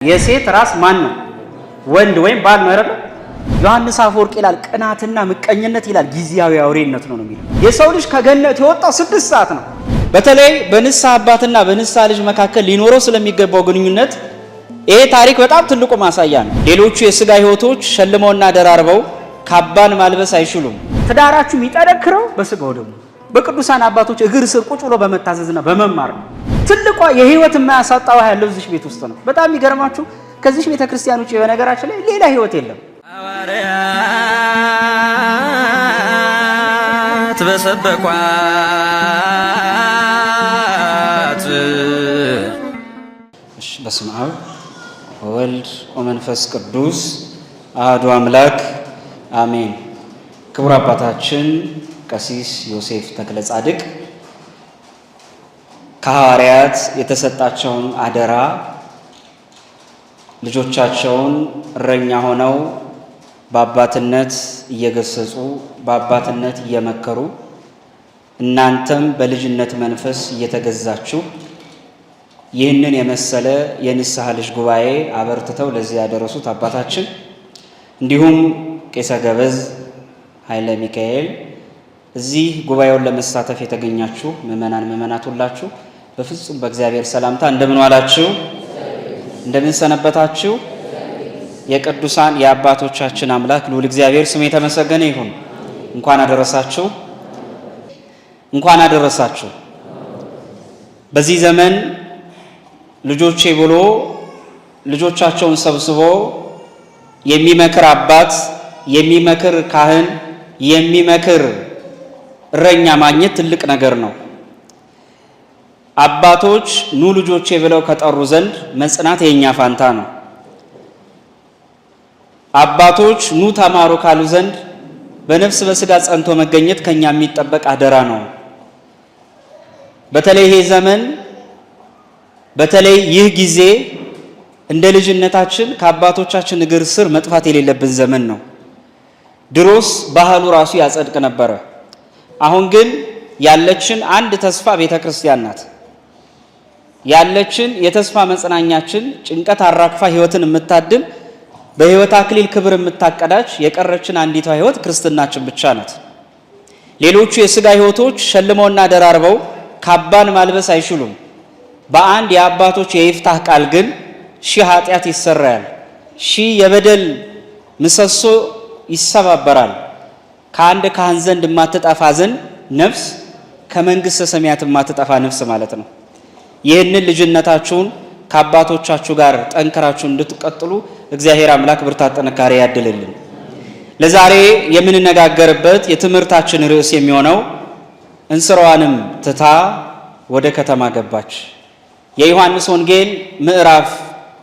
የሴት ራስ ማን ነው? ወንድ ወይም ባል ነው አይደል? ዮሐንስ አፈወርቅ ይላል ቅናትና ምቀኝነት ይላል ጊዜያዊ አውሬነት ነው የሚለው። የሰው ልጅ ከገነት የወጣው 6 ሰዓት ነው። በተለይ በንስሐ አባትና በንስሐ ልጅ መካከል ሊኖረው ስለሚገባው ግንኙነት ይሄ ታሪክ በጣም ትልቁ ማሳያ ነው። ሌሎቹ የሥጋ ሕይወቶች ሸልመውና ደራርበው ካባን ማልበስ አይችሉም። ትዳራችሁ የሚጠነክረው በሥጋው ደግሞ በቅዱሳን አባቶች እግር ስር ቁጭ ብሎ በመታዘዝና በመማር ነው። ትልቋ የህይወት የማያሳጣው ያለው እዚህ ቤት ውስጥ ነው። በጣም የሚገርማችሁ ከዚህ ቤተ ክርስቲያን ውጪ በነገራችን ላይ ሌላ ህይወት የለም። ሐዋርያት በሰበኳት በስመ አብ ወወልድ ወመንፈስ ቅዱስ አሐዱ አምላክ አሜን። ክቡር አባታችን ቀሲስ ዮሴፍ ተክለ ጻድቅ ከሐዋርያት የተሰጣቸውን አደራ ልጆቻቸውን እረኛ ሆነው በአባትነት እየገሰጹ በአባትነት እየመከሩ እናንተም በልጅነት መንፈስ እየተገዛችሁ ይህንን የመሰለ የንስሐ ልጅ ጉባኤ አበርትተው ለዚህ ያደረሱት አባታችን እንዲሁም ቄሰ ገበዝ ኃይለ ሚካኤል እዚህ ጉባኤውን ለመሳተፍ የተገኛችሁ ምእመናት ሁላችሁ በፍጹም በእግዚአብሔር ሰላምታ እንደምን ዋላችሁ? እንደምን ሰነበታችሁ? የቅዱሳን የአባቶቻችን አምላክ ልዑል እግዚአብሔር ስሙ የተመሰገነ ይሁን። እንኳን አደረሳችሁ፣ እንኳን አደረሳችሁ። በዚህ ዘመን ልጆቼ ብሎ ልጆቻቸውን ሰብስቦ የሚመክር አባት፣ የሚመክር ካህን፣ የሚመክር እረኛ ማግኘት ትልቅ ነገር ነው። አባቶች ኑ ልጆቼ ብለው ከጠሩ ዘንድ መጽናት የኛ ፋንታ ነው። አባቶች ኑ ተማሩ ካሉ ዘንድ በነፍስ በስጋ ጸንቶ መገኘት ከኛ የሚጠበቅ አደራ ነው። በተለይ ይሄ ዘመን በተለይ ይህ ጊዜ እንደ ልጅነታችን ከአባቶቻችን እግር ስር መጥፋት የሌለብን ዘመን ነው። ድሮስ ባህሉ ራሱ ያጸድቅ ነበረ። አሁን ግን ያለችን አንድ ተስፋ ቤተ ክርስቲያን ናት። ያለችን የተስፋ መጽናኛችን ጭንቀት አራግፋ ህይወትን የምታድል በህይወት አክሊል ክብር የምታቀዳጅ የቀረችን አንዲቷ ህይወት ክርስትናችን ብቻ ናት። ሌሎቹ የሥጋ ህይወቶች ሸልመውና ደራርበው ካባን ማልበስ አይችሉም። በአንድ የአባቶች የይፍታህ ቃል ግን 1000 ኃጢአት ይሰራያል፣ 1000 የበደል ምሰሶ ይሰባበራል። ከአንድ ካህን ዘንድ የማትጠፋ ዘንድ ነፍስ ከመንግስተ ሰማያት የማትጠፋ ነፍስ ማለት ነው። ይህንን ልጅነታችሁን ከአባቶቻችሁ ጋር ጠንክራችሁ እንድትቀጥሉ እግዚአብሔር አምላክ ብርታት ጥንካሬ ያድልልን። ለዛሬ የምንነጋገርበት የትምህርታችን ርዕስ የሚሆነው እንስራዋንም ትታ ወደ ከተማ ገባች። የዮሐንስ ወንጌል ምዕራፍ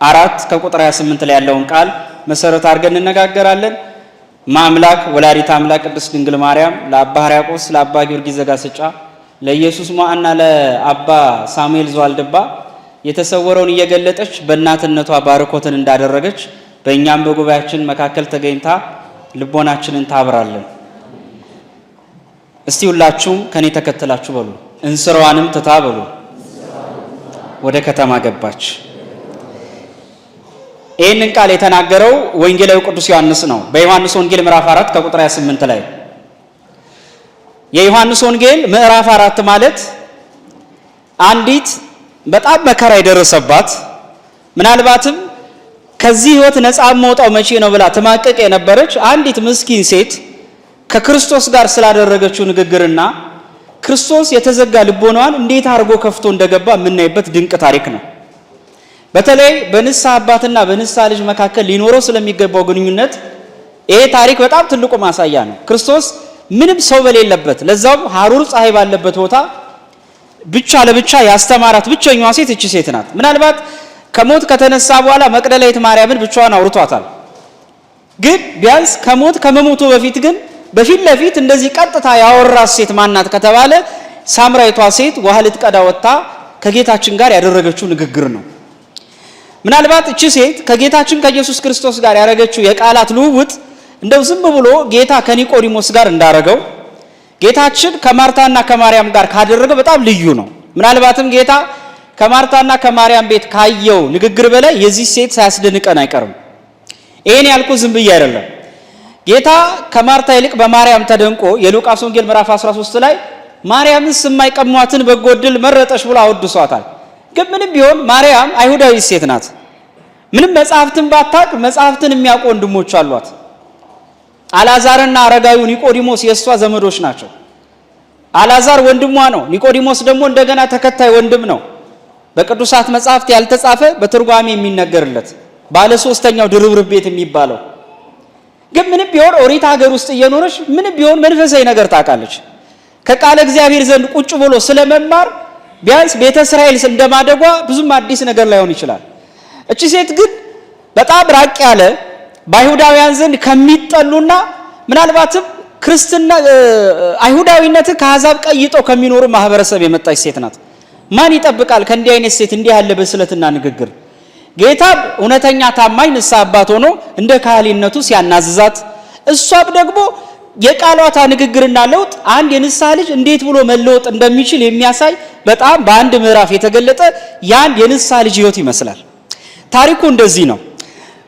4 ከቁጥር 28 ላይ ያለውን ቃል መሰረት አድርገን እንነጋገራለን። ማምላክ ወላዲተ አምላክ ቅድስት ድንግል ማርያም ለአባ ሕርያቆስ ለአባ ጊዮርጊስ ዘጋስጫ ለኢየሱስ ሞዐና ለአባ ሳሙኤል ዘዋልድባ የተሰወረውን እየገለጠች በእናትነቷ ባርኮትን እንዳደረገች በእኛም በጉባኤያችን መካከል ተገኝታ ልቦናችንን ታብራለን። እስቲ ሁላችሁም ከኔ ተከትላችሁ በሉ እንስራዋንም ትታ በሉ ወደ ከተማ ገባች። ይህንን ቃል የተናገረው ወንጌላዊ ቅዱስ ዮሐንስ ነው። በዮሐንስ ወንጌል ምዕራፍ 4 ከቁጥር 28 ላይ የዮሐንስ ወንጌል ምዕራፍ 4 ማለት አንዲት በጣም መከራ የደረሰባት ምናልባትም ከዚህ ህይወት ነፃ መውጣው መቼ ነው ብላ ተማቀቅ የነበረች አንዲት ምስኪን ሴት ከክርስቶስ ጋር ስላደረገችው ንግግርና ክርስቶስ የተዘጋ ልቦናዋን እንዴት አድርጎ ከፍቶ እንደገባ የምናይበት ድንቅ ታሪክ ነው። በተለይ በንስሐ አባትና በንስሐ ልጅ መካከል ሊኖረው ስለሚገባው ግንኙነት ይሄ ታሪክ በጣም ትልቁ ማሳያ ነው። ክርስቶስ ምንም ሰው በሌለበት ለዛውም ሐሩር ፀሐይ ባለበት ቦታ ብቻ ለብቻ ያስተማራት ብቸኛዋ ሴት እቺ ሴት ናት። ምናልባት ከሞት ከተነሳ በኋላ መቅደላዊት ማርያምን ብቻዋን አውርቷታል። ግን ቢያንስ ከሞት ከመሞቱ በፊት ግን በፊት ለፊት እንደዚህ ቀጥታ ያወራት ሴት ማናት ከተባለ ሳምራዊቷ ሴት ውሃ ልትቀዳ ወጥታ ከጌታችን ጋር ያደረገችው ንግግር ነው። ምናልባት እቺ ሴት ከጌታችን ከኢየሱስ ክርስቶስ ጋር ያደረገችው የቃላት ልውውጥ እንደው ዝም ብሎ ጌታ ከኒቆዲሞስ ጋር እንዳረገው ጌታችን ከማርታና ከማርያም ጋር ካደረገው በጣም ልዩ ነው። ምናልባትም ጌታ ከማርታና ከማርያም ቤት ካየው ንግግር በላይ የዚህ ሴት ሳያስደንቀን አይቀርም። ይሄን ያልኩ ዝም ብዬ አይደለም። ጌታ ከማርታ ይልቅ በማርያም ተደንቆ የሉቃስ ወንጌል ምዕራፍ 13 ላይ ማርያምስ የማይቀሟትን በጎ ዕድል መረጠች ብሎ አወድሷታል። ግን ምንም ቢሆን ማርያም አይሁዳዊ ሴት ናት። ምንም መጽሐፍትን ባታቅ መጽሐፍትን የሚያውቁ ወንድሞች አሏት። አልዓዛርና አረጋዊው ኒቆዲሞስ የእሷ ዘመዶች ናቸው። አልዓዛር ወንድሟ ነው። ኒቆዲሞስ ደግሞ እንደገና ተከታይ ወንድም ነው። በቅዱሳት መጽሐፍት ያልተጻፈ በትርጓሜ የሚነገርለት ባለ ሶስተኛው ድርብርብ ቤት የሚባለው። ግን ምንም ቢሆን ኦሪት ሀገር ውስጥ እየኖረች ምንም ቢሆን መንፈሳዊ ነገር ታውቃለች። ከቃለ እግዚአብሔር ዘንድ ቁጭ ብሎ ስለመማር ቢያንስ ቤተ እስራኤል እንደማደጓ ብዙም አዲስ ነገር ላይሆን ይችላል። እቺ ሴት ግን በጣም ራቅ ያለ በአይሁዳውያን ዘንድ ከሚጠሉና ምናልባትም ክርስትና አይሁዳዊነት ከአሕዛብ ቀይጠው ከሚኖሩ ማህበረሰብ የመጣች ሴት ናት። ማን ይጠብቃል ከእንዲህ አይነት ሴት እንዲህ ያለ በስለትና ንግግር? ጌታ እውነተኛ ታማኝ ንስሐ አባት ሆኖ እንደ ካህሊነቱ ሲያናዝዛት፣ እሷም ደግሞ የቃሏታ ንግግርና ለውጥ አንድ የንስሐ ልጅ እንዴት ብሎ መለወጥ እንደሚችል የሚያሳይ በጣም በአንድ ምዕራፍ የተገለጠ የአንድ የንስሐ ልጅ ህይወት ይመስላል። ታሪኩ እንደዚህ ነው።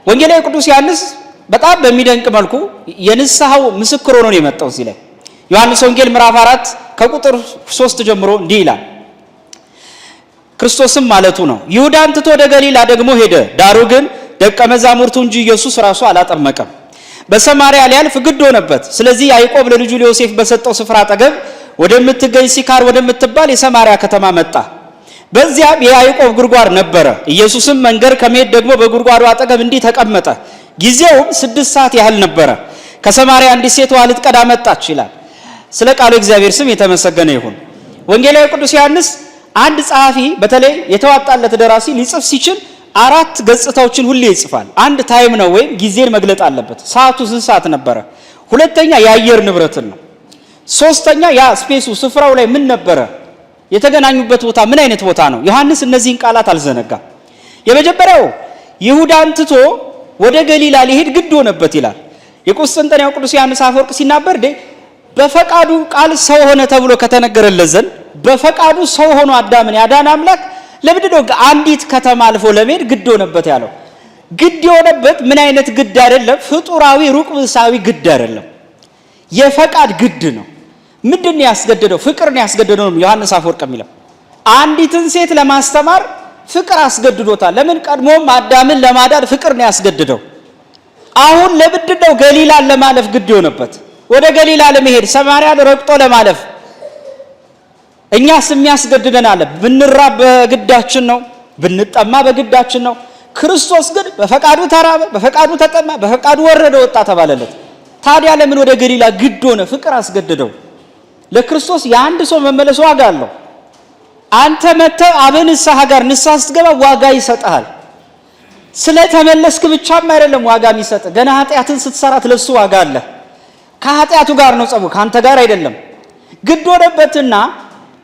ወንጌላዊ ቅዱስ ዮሐንስ በጣም በሚደንቅ መልኩ የንስሐው ምስክር ሆኖ ነው የመጣው። እዚህ ላይ ዮሐንስ ወንጌል ምዕራፍ 4 ከቁጥር 3 ጀምሮ እንዲህ ይላል። ክርስቶስም ማለቱ ነው ይሁዳን ትቶ ወደ ገሊላ ደግሞ ሄደ። ዳሩ ግን ደቀ መዛሙርቱ እንጂ ኢየሱስ ራሱ አላጠመቀም። በሰማርያ ሊያልፍ ግድ ሆነበት። ስለዚህ ያዕቆብ ለልጁ ለዮሴፍ በሰጠው ስፍራ አጠገብ ወደምትገኝ ሲካር ወደምትባል የሰማርያ ከተማ መጣ። በዚያም የያዕቆብ ጉድጓድ ነበረ። ኢየሱስም መንገድ ከመሄድ ደግሞ በጉድጓዱ አጠገብ እንዲህ ተቀመጠ። ጊዜውም 6 ሰዓት ያህል ነበረ። ከሰማርያ አንዲት ሴት ውሃ ልትቀዳ መጣች ይላል። ስለ ቃሉ እግዚአብሔር ስም የተመሰገነ ይሁን። ወንጌላዊ ቅዱስ ዮሐንስ አንድ ጸሐፊ በተለይ የተዋጣለት ደራሲ ሊጽፍ ሲችል 4 ገጽታዎችን ሁሌ ይጽፋል። አንድ ታይም ነው ወይም ጊዜን መግለጥ አለበት። ሰዓቱ ስንት ሰዓት ነበረ? ሁለተኛ የአየር ንብረትን ነው። ሶስተኛ ያ ስፔሱ ስፍራው ላይ ምን ነበረ? የተገናኙበት ቦታ ምን አይነት ቦታ ነው? ዮሐንስ እነዚህን ቃላት አልዘነጋም። የመጀመሪያው ይሁዳን ትቶ ወደ ገሊላ ሊሄድ ግድ ሆነበት ይላል። የቁስጥንጥንያው ቅዱስ ዮሐንስ አፈወርቅ ሲናገር በፈቃዱ ቃል ሰው ሆነ ተብሎ ከተነገረለት ዘንድ በፈቃዱ ሰው ሆኖ አዳምን ያዳነ አምላክ ለምንድን ነው አንዲት ከተማ አልፎ ለመሄድ ግድ ሆነበት ያለው? ግድ የሆነበት ምን አይነት ግድ አይደለም፣ ፍጡራዊ ሩቅ ምሳዊ ግድ አይደለም፣ የፈቃድ ግድ ነው። ምንድን ነው ያስገደደው? ፍቅር ነው ያስገደደው ነው ዮሐንስ አፈወርቅ የሚለው። አንዲትን ሴት ለማስተማር ፍቅር አስገድዶታል። ለምን? ቀድሞም አዳምን ለማዳን ፍቅር ነው ያስገድደው። አሁን ለምንድን ነው ገሊላን ለማለፍ ግድ የሆነበት? ወደ ገሊላ ለመሄድ ሰማርያን ረግጦ ለማለፍ እኛስ የሚያስገድደን አለ። ብንራብ በግዳችን ነው፣ ብንጠማ በግዳችን ነው። ክርስቶስ ግን በፈቃዱ ተራበ፣ በፈቃዱ ተጠማ፣ በፈቃዱ ወረደ ወጣ ተባለለት። ታዲያ ለምን ወደ ገሊላ ግድ ሆነ? ፍቅር አስገድደው። ለክርስቶስ የአንድ ሰው መመለስ ዋጋ አለው። አንተ መተህ አብን ንስሐ ጋር ንስሐ ስትገባ ዋጋ ይሰጥሃል። ስለተመለስክ ብቻም አይደለም ዋጋ የሚሰጥ፣ ገና ኃጢአትን ስትሰራት ለሱ ዋጋ አለ። ከኃጢአቱ ጋር ነው ጸቡ፣ ካንተ ጋር አይደለም። ግድ ሆነበትና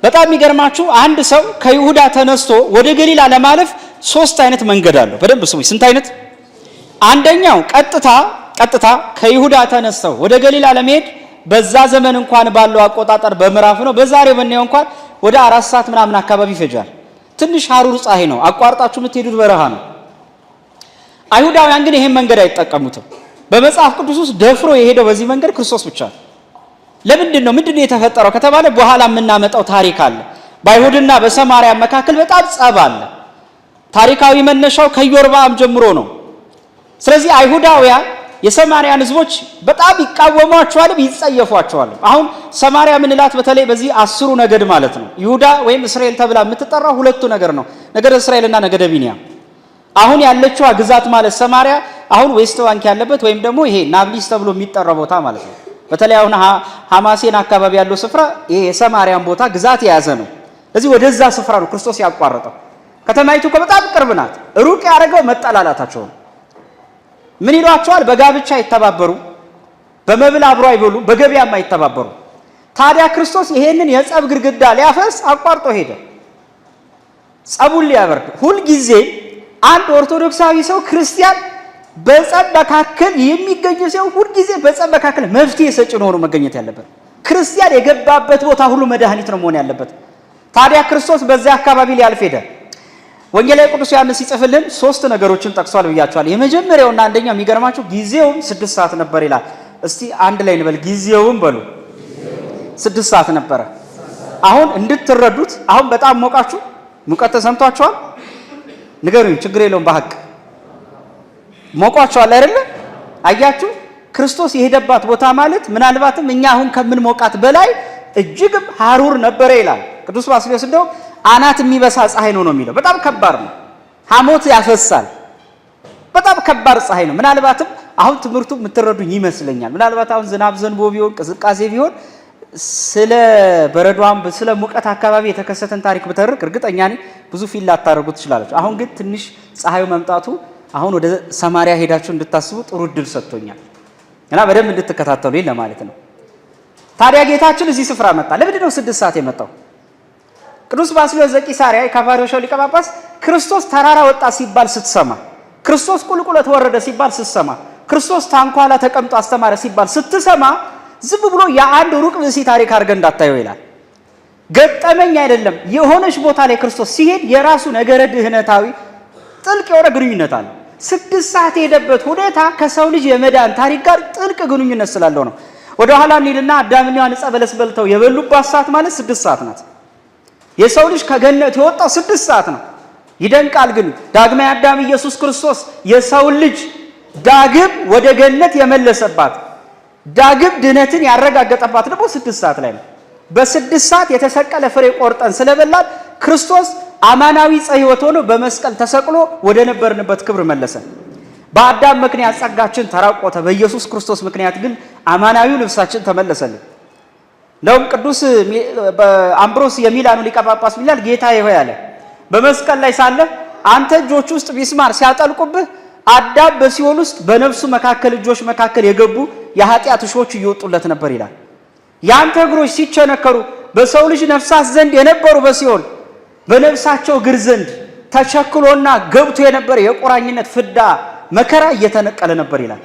በጣም የሚገርማችሁ አንድ ሰው ከይሁዳ ተነስቶ ወደ ገሊላ ለማለፍ 3 አይነት መንገድ አለው። በደንብ ስሙኝ። ስንት አይነት? አንደኛው ቀጥታ ከይሁዳ ተነስተው ወደ ገሊላ ለመሄድ በዛ ዘመን እንኳን ባለው አቆጣጠር በምዕራፍ ነው። በዛሬው በእኔው እንኳን ወደ 4 ሰዓት ምናምን አካባቢ ይፈጃል። ትንሽ ሐሩር ፀሐይ ነው። አቋርጣችሁ የምትሄዱት በረሃ ነው። አይሁዳውያን ግን ይሄን መንገድ አይጠቀሙትም። በመጽሐፍ ቅዱስ ውስጥ ደፍሮ የሄደው በዚህ መንገድ ክርስቶስ ብቻ ነው። ለምንድን ነው የተፈጠረው ከተባለ በኋላ የምናመጣው ታሪክ አለ። በአይሁድና በሰማርያ መካከል በጣም ጸብ አለ። ታሪካዊ መነሻው ከኢዮርብዓም ጀምሮ ነው። ስለዚህ አይሁዳውያን የሰማርያን ህዝቦች በጣም ይቃወሟቸዋልም ይጸየፏቸዋልም። አሁን ሰማርያ ምንላት በተለይ በዚህ 10 ነገድ ማለት ነው። ይሁዳ ወይም እስራኤል ተብላ የምትጠራው ሁለቱ ነገር ነው፣ ነገደ እስራኤልና ነገደ ቢንያም። አሁን ያለችዋ ግዛት ማለት ሰማርያ አሁን ዌስት ባንክ ያለበት ወይም ደግሞ ይሄ ናብሊስ ተብሎ የሚጠራው ቦታ ማለት ነው። በተለይ አሁን ሐማሴን አካባቢ ያለው ስፍራ ይሄ የሰማርያን ቦታ ግዛት የያዘ ነው። ስለዚህ ወደዛ ስፍራ ነው ክርስቶስ ያቋረጠው። ከተማይቱ በጣም ቅርብ ናት። ሩቅ ያደረገው መጠላላታቸው ነው። ምን ይሏቸዋል? በጋብቻ አይተባበሩ፣ በመብል አብሮ አይበሉ፣ በገበያም አይተባበሩ። ታዲያ ክርስቶስ ይሄንን የጸብ ግድግዳ ሊያፈርስ አቋርጦ ሄደ፣ ጸቡን ሊያበርድ። ሁልጊዜ አንድ ኦርቶዶክሳዊ ሰው ክርስቲያን በጸብ መካከል የሚገኝ ሰው ሁልጊዜ በጸብ መካከል መፍትሄ ሰጪ ሆኖ መገኘት ያለበት። ክርስቲያን የገባበት ቦታ ሁሉ መድኃኒት ነው መሆን ያለበት። ታዲያ ክርስቶስ በዚያ አካባቢ ሊያልፍ ሄደ። ወንጌላዊ ቅዱስ ዮሐንስ ሲጽፍልን 3 ነገሮችን ጠቅሷል ብያቸዋል። የመጀመሪያውና አንደኛው የሚገርማችሁ ጊዜውም 6 ሰዓት ነበር ይላል። እስቲ አንድ ላይ እንበል፣ ጊዜውም በሉ 6 ሰዓት ነበረ። አሁን እንድትረዱት፣ አሁን በጣም ሞቃችሁ፣ ሙቀት ተሰምቷችኋል? ንገሩኝ፣ ችግር የለውም በሐቅ ሞቋችኋል አይደለ? አያችሁ፣ ክርስቶስ የሄደባት ቦታ ማለት ምናልባትም እኛ አሁን ከምን ሞቃት በላይ እጅግም ሐሩር ነበረ ይላል ቅዱስ ባስልዮስ። እንደው አናት የሚበሳ ፀሐይ ነው የሚለው። በጣም ከባድ ነው፣ ሐሞት ያፈሳል። በጣም ከባድ ፀሐይ ነው። ምናልባትም አሁን ትምህርቱ የምትረዱኝ ይመስለኛል። ምናልባት አሁን ዝናብ ዘንቦ ቢሆን ቅዝቃዜ ቢሆን ስለ በረዷም ስለ ሙቀት አካባቢ የተከሰተን ታሪክ ብተርክ እርግጠኛ ነኝ ብዙ ፊል ላታደርጉ ትችላላችሁ። አሁን ግን ትንሽ ፀሐዩ መምጣቱ አሁን ወደ ሰማሪያ ሄዳችሁ እንድታስቡ ጥሩ እድል ሰጥቶኛል እና በደንብ እንድትከታተሉኝ ለማለት ነው። ታዲያ ጌታችን እዚህ ስፍራ መጣ። ለምንድን ነው 6 ሰዓት የመጣው? ቅዱስ ባስልዮስ ዘቂሳርያ የካፋሪዎሻው ሊቀ ጳጳስ ክርስቶስ ተራራ ወጣ ሲባል ስትሰማ፣ ክርስቶስ ቁልቁለት ወረደ ሲባል ስትሰማ፣ ክርስቶስ ታንኳ ላይ ተቀምጦ አስተማረ ሲባል ስትሰማ ዝም ብሎ የአንድ ሩቅ ብእሲ ታሪክ አድርገን እንዳታየው ይላል። ገጠመኝ አይደለም። የሆነች ቦታ ላይ ክርስቶስ ሲሄድ የራሱ ነገረ ድህነታዊ ጥልቅ የሆነ ግንኙነት አለ። 6 ሰዓት የሄደበት ሁኔታ ከሰው ልጅ የመዳን ታሪክ ጋር ጥልቅ ግንኙነት ስላለው ነው። ወደ ኋላ እንሂድና አዳምና ሔዋን ዕፀ በለስ በልተው የበሉባት ሰዓት ማለት 6 ሰዓት ናት። የሰው ልጅ ከገነት የወጣው 6 ሰዓት ነው። ይደንቃል። ግን ዳግማዊ አዳም ኢየሱስ ክርስቶስ የሰው ልጅ ዳግም ወደ ገነት የመለሰባት ዳግም ድነትን ያረጋገጠባት ደግሞ 6 ሰዓት ላይ ነው። በ6 ሰዓት የተሰቀለ ፍሬ ቆርጠን ስለበላን ክርስቶስ አማናዊ ሕይወት ሆኖ በመስቀል ተሰቅሎ ወደ ነበርንበት ክብር መለሰን። በአዳም ምክንያት ጸጋችን ተራቆተ፣ በኢየሱስ ክርስቶስ ምክንያት ግን አማናዊው ልብሳችን ተመለሰልን። እንደውም ቅዱስ አምብሮስ የሚላኑ ሊቀ ጳጳስ ይላል፣ ጌታዬ ሆይ አለ በመስቀል ላይ ሳለ አንተ እጆች ውስጥ ቢስማር ሲያጠልቁብህ አዳም በሲኦል ውስጥ በነፍሱ መካከል እጆች መካከል የገቡ የኃጢአት እሾች እየወጡለት ነበር ይላል። ያንተ እግሮች ሲቸነከሩ በሰው ልጅ ነፍሳት ዘንድ የነበሩ በሲኦል በነፍሳቸው እግር ዘንድ ተቸክሎና ገብቶ የነበረ የቁራኝነት ፍዳ መከራ እየተነቀለ ነበር ይላል።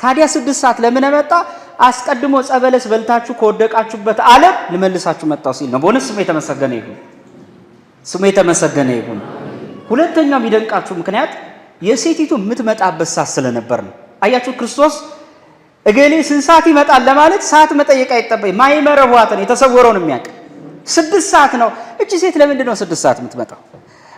ታዲያ 6 ሰዓት ለምን መጣ? አስቀድሞ ዕፀ በለስ በልታችሁ ከወደቃችሁበት ዓለም ልመልሳችሁ መጣው ሲል ነው። በእውነት ስሙ የተመሰገነ ይሁን፣ ስሙ የተመሰገነ ይሁን። ሁለተኛው የሚደንቃችሁ ምክንያት የሴቲቱ የምትመጣበት ሰዓት ስለነበር ነው። አያችሁ፣ ክርስቶስ እገሌ ስንት ሰዓት ይመጣል ለማለት ሰዓት መጠየቅ አይጠበቅም። ማይመረቧትን የተሰወረውን የሚያውቅ 6 ሰዓት ነው። እቺ ሴት ለምንድን ነው 6 ሰዓት የምትመጣው?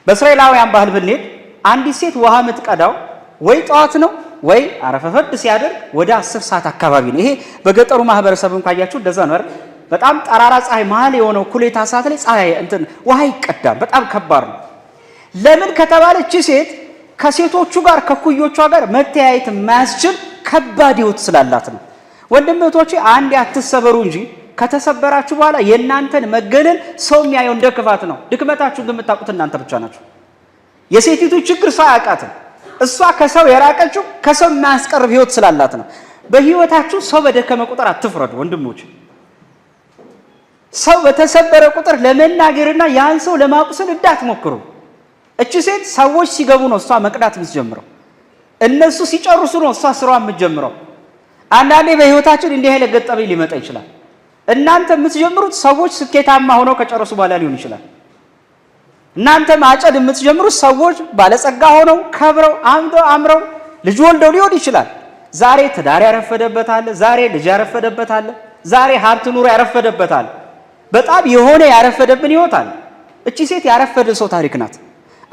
በእስራኤላውያን ባህል ብንሄድ አንዲት ሴት ውሃ የምትቀዳው ወይ ጠዋት ነው ወይ አረፈፈድ ሲያደርግ ወደ 10 ሰዓት አካባቢ ነው። ይሄ በገጠሩ ማህበረሰብ እንኳን ያያችሁ እንደዛ ነው አይደል? በጣም ጠራራ ፀሐይ መሀል የሆነው ኩሌታ ሰዓት ላይ ፀሐይ ውሃ ይቀዳል። በጣም ከባድ ነው። ለምን ከተባለ እቺ ሴት ከሴቶቹ ጋር ከኩዮቿ ጋር መተያየት የማያስችል ከባድ ሕይወት ስላላት ነው። ወንድሞቼ አንዴ አትሰበሩ እንጂ ከተሰበራችሁ በኋላ የእናንተን መገለል ሰው የሚያየው እንደ ክፋት ነው። ድክመታችሁን ግን የምታውቁት እናንተ ብቻ ናችሁ። የሴቲቱ ችግር ሰው አያውቃትም። እሷ ከሰው የራቀችው ከሰው የማያስቀርብ ሕይወት ስላላት ነው። በሕይወታችሁ ሰው በደከመ ቁጥር አትፍረዱ ወንድሞች። ሰው በተሰበረ ቁጥር ለመናገርና ያን ሰው ለማቁሰል እንዳትሞክሩ። እቺ ሴት ሰዎች ሲገቡ ነው እሷ መቅዳት የምትጀምረው። እነሱ ሲጨርሱ ነው እሷ ስራዋ የምትጀምረው። አንዳንዴ በሕይወታችን እንዲህ አይነት ገጠመኝ ሊመጣ ይችላል። እናንተ የምትጀምሩት ሰዎች ስኬታማ ሆነው ከጨረሱ በኋላ ሊሆን ይችላል። እናንተ ማጨድ የምትጀምሩት ሰዎች ባለጸጋ ሆነው ከብረው አምረው ልጅ ወልደው ሊሆን ይችላል። ዛሬ ትዳር ያረፈደበታል፣ ዛሬ ልጅ ያረፈደበታል፣ ዛሬ ሀብት ኑሮ ያረፈደበታል። በጣም የሆነ ያረፈደብን ሕይወት አለ። እቺ ሴት ያረፈደ ሰው ታሪክ ናት።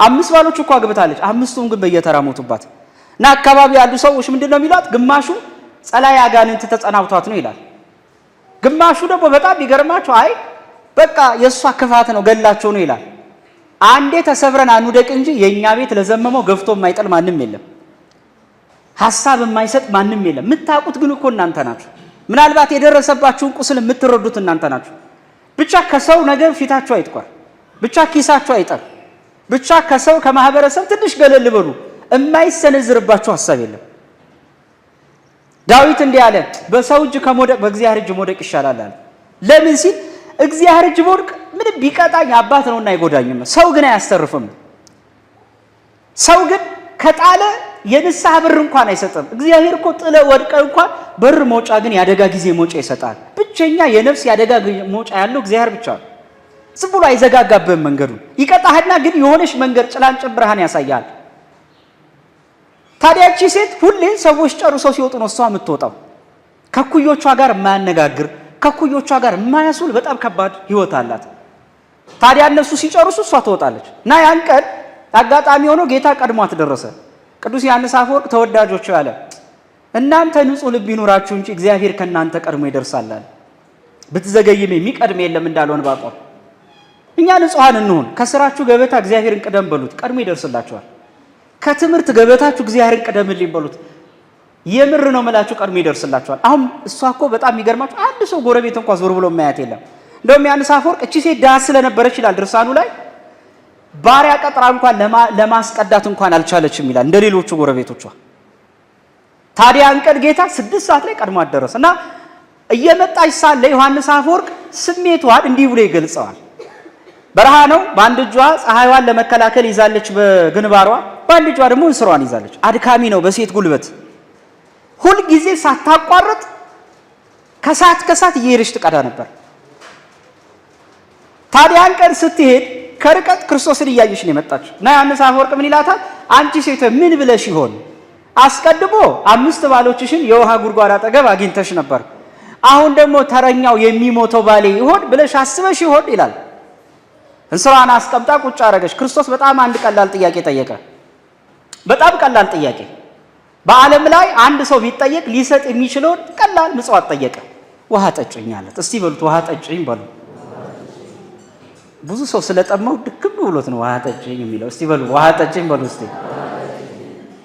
5 ባሎች እኮ አግብታለች። 5ቱም ግን በየተራ ሞቱባት። እና አካባቢ ያሉ ሰዎች ምንድነው የሚሏት? ግማሹ ጸላይ አጋንንት ተጸናብቷት ነው ይላል። ግማሹ ደግሞ በጣም ይገርማቸው፣ አይ በቃ የእሷ ክፋት ነው ገላቸው ነው ይላል። አንዴ ተሰብረን አንውደቅ እንጂ የእኛ ቤት ለዘመመው ገፍቶ የማይጠል ማንም የለም። ሀሳብ የማይሰጥ ማንም የለም። የምታውቁት ግን እኮ እናንተ ናችሁ። ምናልባት የደረሰባችሁን ቁስል የምትረዱት እናንተ ናችሁ። ብቻ ከሰው ነገር ፊታችሁ አይጥቋር፣ ብቻ ኪሳችሁ አይጠር፣ ብቻ ከሰው ከማህበረሰብ ትንሽ ገለል በሉ። የማይሰነዝርባችሁ ሀሳብ የለም። ዳዊት እንዲህ አለ፣ በሰው እጅ ከመውደቅ በእግዚአብሔር እጅ መውደቅ ይሻላል አለ። ለምን ሲል እግዚአብሔር እጅ መውደቅ ምንም ቢቀጣኝ አባት ነውና አይጎዳኝም። ሰው ግን አያስተርፍም። ሰው ግን ከጣለ የንስሐ ብር እንኳን አይሰጥም። እግዚአብሔር እኮ ጥለ ወድቀ እንኳን በር መውጫ ግን ያደጋ ጊዜ መውጫ ይሰጣል። ብቸኛ የነፍስ ያደጋ መውጫ ያለው እግዚአብሔር ብቻ ነው። ዝም ብሎ አይዘጋጋብህም መንገዱን ይቀጣህና ግን የሆነሽ መንገድ ጭላንጭል ብርሃን ያሳያል። ታዲያ እቺ ሴት ሁሌ ሰዎች ጨርሰው ሲወጡ ነው እሷ የምትወጣው። ከኩዮቿ ጋር የማያነጋግር ከኩዮቿ ጋር የማያስውል በጣም ከባድ ህይወት አላት። ታዲያ እነሱ ሲጨርሱ እሷ ትወጣለች እና ያን ቀን አጋጣሚ ሆኖ ጌታ ቀድሟት ደረሰ። ቅዱስ ዮሐንስ አፈወርቅ ተወዳጆቹ ያለ እናንተ ንጹህ ልብ ይኑራችሁ እንጂ እግዚአብሔር ከናንተ ቀድሞ ይደርሳል። ብትዘገይም የሚቀድም የለም እንዳልሆነ ባቆም እኛ ንጹሃን እንሁን። ከስራችሁ ገበታ እግዚአብሔርን ቀደም በሉት፣ ቀድሞ ይደርስላችኋል። ከትምህርት ገበታችሁ እግዚአብሔርን ቀደምልኝ በሉት፣ የምር ነው መላችሁ ቀድሞ ይደርስላችኋል። አሁን እሷ እኮ በጣም የሚገርማችሁ አንድ ሰው ጎረቤት እንኳን ዞር ብሎ ማያት የለም። እንደውም ዮሐንስ አፈወርቅ እቺ ሴት ድሃ ስለነበረች ይላል ድርሳኑ ላይ ባሪያ ቀጥራ እንኳን ለማስቀዳት እንኳን አልቻለችም ይላል እንደ ሌሎቹ ጎረቤቶቿ። ታዲያ አንቀድ ጌታ 6 ሰዓት ላይ ቀድሞ አደረሰ እና እየመጣች ሳለ ዮሐንስ አፈወርቅ ስሜቷን እንዲህ ብሎ ይገልጸዋል። በረሃ ነው፣ በአንድ እጇ ፀሐይዋን ለመከላከል ይዛለች በግንባሯ፣ በአንድ እጇ ደግሞ እንስሯን ይዛለች። አድካሚ ነው በሴት ጉልበት። ሁል ጊዜ ሳታቋርጥ ከሳት እየሄደች ትቀዳ ነበር። ታዲያ አንቀድ ስትሄድ ከርቀት ክርስቶስን እያየች ነው የመጣችው እና ዮሐንስ አፈወርቅ ምን ይላታል? አንቺ ሴት ምን ብለሽ ይሆን? አስቀድሞ 5 ባሎችሽን የውሃ ጉድጓድ አጠገብ አግኝተሽ ነበር። አሁን ደግሞ ተረኛው የሚሞተው ባሌ ይሆን ብለሽ አስበሽ ይሆን ይላል። እንስራዋን አስቀምጣ ቁጭ አረገች። ክርስቶስ በጣም አንድ ቀላል ጥያቄ ጠየቀ። በጣም ቀላል ጥያቄ። በዓለም ላይ አንድ ሰው ቢጠየቅ ሊሰጥ የሚችለውን ቀላል ምጽዋት ጠየቀ። ውሃ ጠጭኝ አለት። እስቲ በሉት ውሃ ጠጭኝ በሉ። ብዙ ሰው ስለጠማው ድክም ብሎት ነው ውሃ ጠጭኝ የሚለው። እስቲ በሉ ውሃ ጠጭኝ በሉ። እስቲ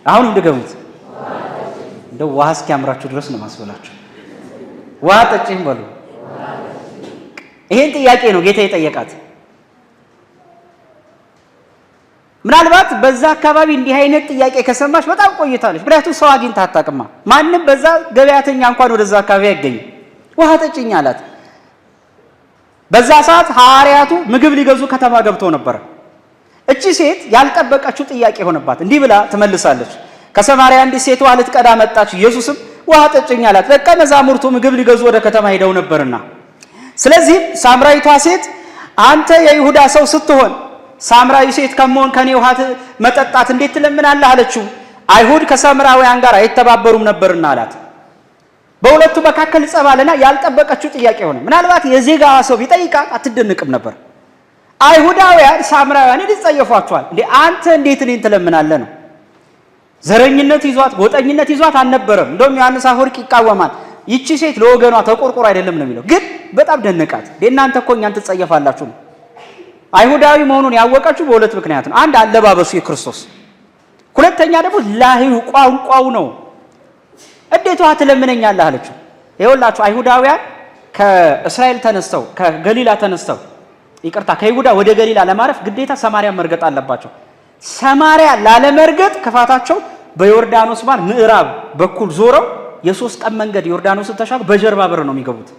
አሁንም ድገሙት። እንደው ውሃ እስኪያምራችሁ ድረስ ነው ማስበላችሁ። ውሃ ጠጭኝ በሉ። ይሄን ጥያቄ ነው ጌታ የጠየቃት። ምናልባት በዛ አካባቢ እንዲህ አይነት ጥያቄ ከሰማች በጣም ቆይታለች። ምክንያቱም ሰው አግኝታ አታውቅማ። ማንም በዛ ገበያተኛ እንኳን ወደዛ አካባቢ አይገኝም። ውሃ ጠጭኝ አላት። በዛ ሰዓት ሐዋርያቱ ምግብ ሊገዙ ከተማ ገብተው ነበር። እቺ ሴት ያልጠበቀችው ጥያቄ ሆነባት። እንዲህ ብላ ትመልሳለች። ከሰማርያ አንዲት ሴት ውሃ ልትቀዳ መጣች። ኢየሱስም ውሃ ጠጭኝ አላት። ደቀ መዛሙርቱ ምግብ ሊገዙ ወደ ከተማ ሄደው ነበርና፣ ስለዚህ ሳምራዊቷ ሴት አንተ የይሁዳ ሰው ስትሆን ሳምራዊ ሴት ከመሆን ከኔ ውሃ መጠጣት እንዴት ትለምናለህ አለችው። አይሁድ ከሳምራውያን ጋር አይተባበሩም ነበርና አላት። በሁለቱ መካከል ጸባለና ያልጠበቀችው ጥያቄ ሆነ። ምናልባት የዜጋዋ ሰው ቢጠይቃት አትደንቅም ነበር። አይሁዳውያን ሳምራውያንን ይጸየፏቸዋል። እንዴ አንተ እንዴት እኔን ትለምናለህ ነው። ዘረኝነት ይዟት ጎጠኝነት ይዟት አልነበረም። እንደውም ዮሐንስ አፈወርቅ ይቃወማል። ይቺ ሴት ለወገኗ ተቆርቆር አይደለም ነው የሚለው። ግን በጣም ደነቃት። እናንተ እኮ እኛን ትጸየፋላችሁ ነው። አይሁዳዊ መሆኑን ያወቀችው በሁለት ምክንያት ነው። አንድ አለባበሱ የክርስቶስ፣ ሁለተኛ ደግሞ ላህዩ ቋንቋው ነው። እንዴት ውሃ ትለምነኛለህ አለችው። ይኸውላችሁ አይሁዳውያን ከእስራኤል ተነስተው ከገሊላ ተነስተው ከይሁዳ ወደ ገሊላ ለማረፍ ግዴታ ሰማርያ መርገጥ አለባቸው። ሰማርያ ላለመርገጥ ክፋታቸው በዮርዳኖስ ማር ምዕራብ በኩል ዞረው የ3 ቀን መንገድ ዮርዳኖስን ተሻግረው በጀርባ በር ነው የሚገቡት።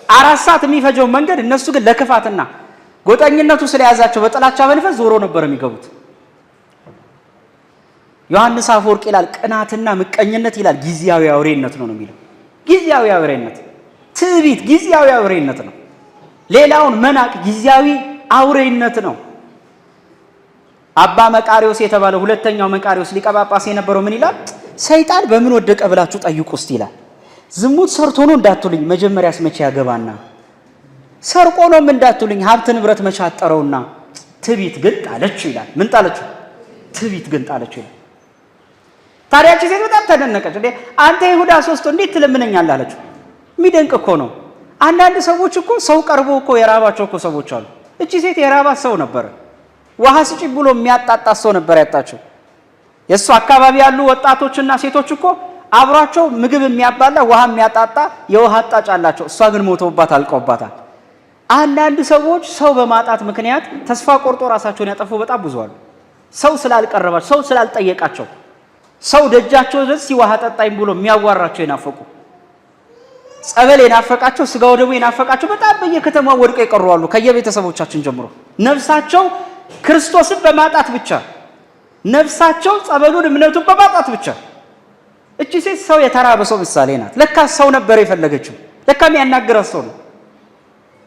4 ሰዓት የሚፈጀው መንገድ እነሱ ግን ለክፋትና ጎጠኝነቱ ስለያዛቸው በጥላቻ መንፈስ ዞሮ ነበር የሚገቡት። ዮሐንስ አፈወርቅ ይላል ቅናትና ምቀኝነት ይላል ጊዜያዊ አውሬነት ነው የሚለው። ጊዜያዊ አውሬነት፣ ትዕቢት ጊዜያዊ አውሬነት ነው። ሌላውን መናቅ ጊዜያዊ አውሬነት ነው። አባ መቃሪዎስ የተባለው ሁለተኛው መቃሪዎስ ሊቀ ጳጳስ የነበረው ምን ይላል? ሰይጣን በምን ወደቀ ብላችሁ ጠይቁ እስቲ ይላል። ዝሙት ሰርቶ ነው እንዳትሉኝ መጀመሪያስ መቼ ያገባና፣ ሰርቆ ነው እንዳትሉኝ ሀብት ንብረት መቻጠረውና፣ ትዕቢት ግን ጣለችው ይላል። ምን ጣለችው? ትዕቢት ግን ጣለችው ይላል። ታዲያ እቺ ሴት በጣም ተደነቀች። እንዴ አንተ ይሁዳ ሶስት እንዴት ትለምነኛለህ አለችው። የሚደንቅ እኮ ነው። አንዳንድ ሰዎች እኮ ሰው ቀርቦ እኮ የራባቸው እኮ ሰዎች አሉ። እቺ ሴት የራባት ሰው ነበር። ውሃ ስጪ ብሎ የሚያጣጣ ሰው ነበር ያጣችው። የእሱ አካባቢ ያሉ ወጣቶችና ሴቶች እኮ አብሯቸው ምግብ የሚያባላ ውሃ የሚያጣጣ የውሃ አጣጭ አላቸው። እሷ ግን ሞተውባት አልቀውባታል። አንዳንድ ሰዎች ሰው በማጣት ምክንያት ተስፋ ቆርጦ ራሳቸውን ያጠፉ በጣም ብዙ አሉ። ሰው ስላልቀረባቸው፣ ሰው ስላልጠየቃቸው፣ ሰው ደጃቸው ድረስ ውሃ ጠጣኝ ብሎ የሚያዋራቸው የናፈቁ፣ ጸበል የናፈቃቸው፣ ስጋው ደግሞ የናፈቃቸው በጣም በየከተማው ወድቀው የቀሩ አሉ። ከየቤተሰቦቻችን ጀምሮ ነፍሳቸው ክርስቶስን በማጣት ብቻ፣ ነፍሳቸው ጸበሉን እምነቱን በማጣት ብቻ። እቺ ሴት ሰው የተራበ ሰው ምሳሌ ናት። ለካ ሰው ነበር የፈለገችው። ለካ የሚያናግራት ሰው ነው።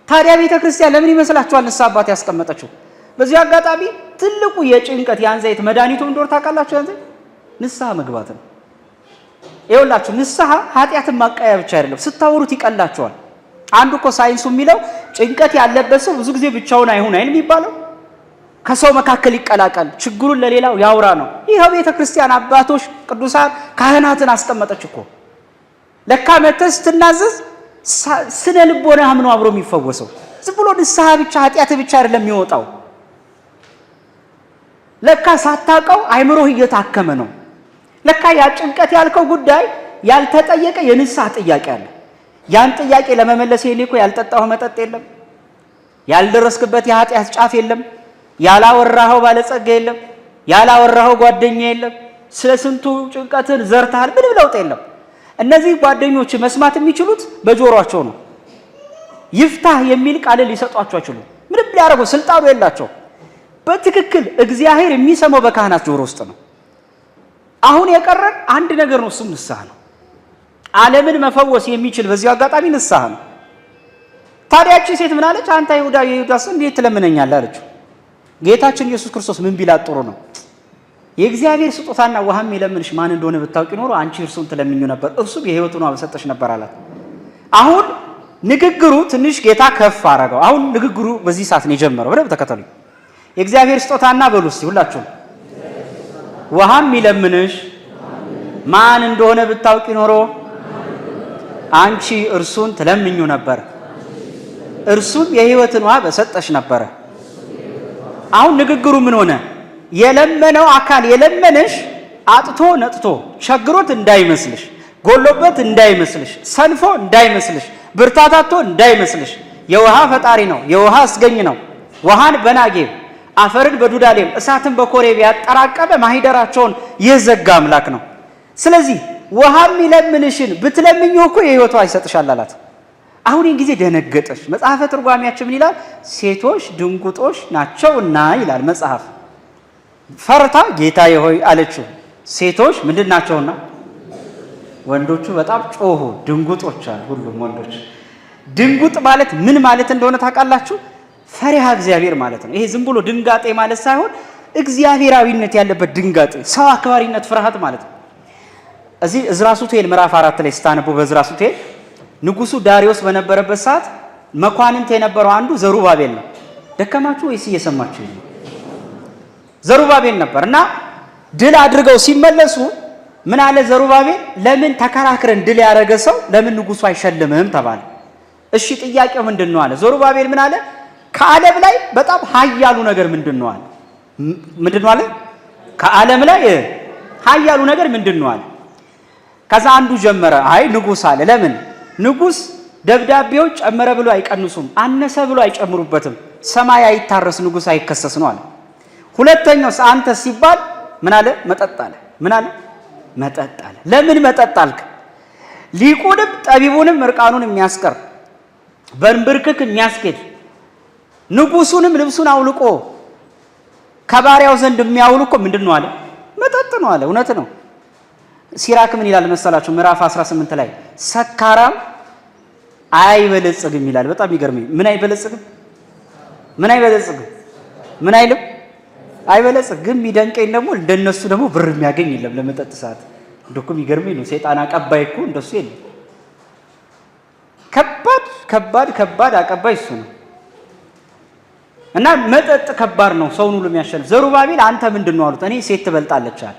ታዲያ ቤተ ክርስቲያን ለምን ይመስላችኋል ንስሐ አባት ያስቀመጠችው? በዚህ አጋጣሚ ትልቁ የጭንቀት የአንዛይት መድኃኒቱ እንደሆነ ታውቃላችሁ? ያንተ ንስሐ መግባት ነው። ይኸውላችሁ ንስሐ ኃጢአትን ማቃያ ብቻ አይደለም፣ ስታወሩት ይቀላችኋል። አንዱ እኮ ሳይንሱ የሚለው ጭንቀት ያለበት ሰው ብዙ ጊዜ ብቻውን አይሁን አይደል የሚባለው፣ ከሰው መካከል ይቀላቀል፣ ችግሩን ለሌላው ያውራ ነው። ይሄው ቤተ ክርስቲያን አባቶች ቅዱሳን ካህናትን አስቀመጠች እኮ። ለካ መተህ ስትናዘዝ ስነ ልቦና አምኖ አብሮ የሚፈወሰው ዝም ብሎ ንስሐ ብቻ ኃጢአት ብቻ አይደለም የሚወጣው። ለካ ሳታውቀው አይምሮህ እየታከመ ነው። ለካ ያ ጭንቀት ያልከው ጉዳይ ያልተጠየቀ የንስሐ ጥያቄ አለ። ያን ጥያቄ ለመመለስ ይሄኔ እኮ ያልጠጣው መጠጥ የለም፣ ያልደረስክበት የኃጢአት ጫፍ የለም፣ ያላወራኸው ባለጸጋ የለም፣ ያላወራኸው ጓደኛ የለም። ስለ ስንቱ ጭንቀትን ዘርተሃል፣ ምንም ለውጥ የለም። እነዚህ ጓደኞች መስማት የሚችሉት በጆሮአቸው ነው። ይፍታህ የሚል ቃል ሊሰጧቸው አይችሉም። ምንም ሊያደርጉ ስልጣኑ የላቸው። በትክክል እግዚአብሔር የሚሰማው በካህናት ጆሮ ውስጥ ነው። አሁን የቀረን አንድ ነገር ነው፣ እሱም ንስሐ ነው። ዓለምን መፈወስ የሚችል በዚህ አጋጣሚ ንስሐ ነው። ታዲያ እቺ ሴት ምን አለች? አንተ አይሁዳዊ ይሁዳስ እንዴት ትለምነኛለህ አለችው። ጌታችን ኢየሱስ ክርስቶስ ምን ቢላት ጥሩ ነው? የእግዚአብሔር ስጦታና ውሃም የለምንሽ ማን እንደሆነ ብታውቂ ኖሮ አንቺ እርሱን ትለምኙ ነበር፣ እርሱም የሕይወቱን ውሃ በሰጠሽ ነበር አላት። አሁን ንግግሩ ትንሽ ጌታ ከፍ አረገው። አሁን ንግግሩ በዚህ ሰዓት ነው የጀመረው። በደንብ ተከተሉኝ። የእግዚአብሔር ስጦታና በሉ እስቲ ሁላችሁም፣ ውሃም ይለምንሽ ማን እንደሆነ ብታውቂ ኖሮ አንቺ እርሱን ትለምኙ ነበር፣ እርሱም የሕይወትን ውሃ በሰጠሽ ነበረ። አሁን ንግግሩ ምን ሆነ? የለመነው አካል የለመነሽ አጥቶ ነጥቶ ቸግሮት እንዳይመስልሽ፣ ጎሎበት እንዳይመስልሽ፣ ሰንፎ እንዳይመስልሽ፣ ብርታታቶ እንዳይመስልሽ። የውሃ ፈጣሪ ነው፣ የውሃ አስገኝ ነው። ውሃን በናጌብ አፈርን በዱዳሌም እሳትን በኮሬብ ያጠራቀመ ማሂደራቸውን የዘጋ አምላክ ነው። ስለዚህ ውሃም ይለምንሽን ብትለምኚው እኮ የሕይወቷ ይሰጥሻል አላት። አሁን ይህን ጊዜ ደነገጠች። መጽሐፈ ትርጓሜያችን ምን ይላል? ሴቶች ድንጉጦች ናቸውና ይላል መጽሐፍ። ፈርታ ጌታዬ ሆይ አለችው። ሴቶች ምንድን ናቸውና? ወንዶቹ በጣም ጮሁ። ድንጉጦች አሉ ሁሉም ወንዶች። ድንጉጥ ማለት ምን ማለት እንደሆነ ታውቃላችሁ? ፈሪሃ እግዚአብሔር ማለት ነው። ይሄ ዝም ብሎ ድንጋጤ ማለት ሳይሆን እግዚአብሔራዊነት ያለበት ድንጋጤ፣ ሰው አክባሪነት፣ ፍርሃት ማለት ነው። እዚህ ዕዝራ ሱቱኤል ምዕራፍ 4 ላይ ስታነቡ በዕዝራ ሱቱኤል ንጉሱ ዳሪዮስ በነበረበት ሰዓት መኳንንት የነበረው አንዱ ዘሩባቤል ነው። ደከማችሁ ወይስ እየሰማችሁ ነው? ዘሩባቤል ነበር እና ድል አድርገው ሲመለሱ ምን አለ ዘሩባቤል? ለምን ተከራክረን ድል ያደረገ ሰው ለምን ንጉሱ አይሸልምም ተባለ። እሺ ጥያቄው ምንድን ነው አለ ዘሩባቤል። ምን አለ? ከዓለም ላይ በጣም ኃያሉ ነገር ምንድን ነው አለ። ምንድን ነው አለ? ከዓለም ላይ ኃያሉ ነገር ምንድን ነው አለ። ከዛ አንዱ ጀመረ። አይ ንጉስ አለ። ለምን? ንጉስ ደብዳቤዎች ጨመረ ብሎ አይቀንሱም፣ አነሰ ብሎ አይጨምሩበትም፣ ሰማይ አይታረስ ንጉስ አይከሰስ ነው አለ። ሁለተኛው አንተ ሲባል ምን አለ? መጠጥ አለ። ምን አለ? መጠጥ አለ። ለምን መጠጥ አልክ? ሊቁንም ጠቢቡንም እርቃኑን የሚያስቀር በንብርክክ የሚያስኬድ ንጉሱንም ልብሱን አውልቆ ከባሪያው ዘንድ የሚያውል እኮ ምንድን ነው አለ? መጠጥ ነው አለ። እውነት ነው። ሲራክ ምን ይላል መሰላችሁ? ምዕራፍ 18 ላይ ሰካራም አይበለጽግም ይላል። በጣም ይገርመኝ። ምን አይበለጽግም? ምን አይበለጽግም? ምን አይልም? አይበለጽግም። የሚደንቀኝ ደግሞ እንደነሱ ደግሞ ብር የሚያገኝ የለም ለመጠጥ ሰዓት። እንደኩም ይገርመኝ ነው። ሰይጣን አቀባይ እኮ እንደሱ የለም። ከባድ ከባድ ከባድ አቀባይ እሱ ነው። እና መጠጥ ከባድ ነው፣ ሰውን ሁሉ የሚያሸንፍ። ዘሩባቤል አንተ ምንድን ነው አሉት። እኔ ሴት ትበልጣለች አለ።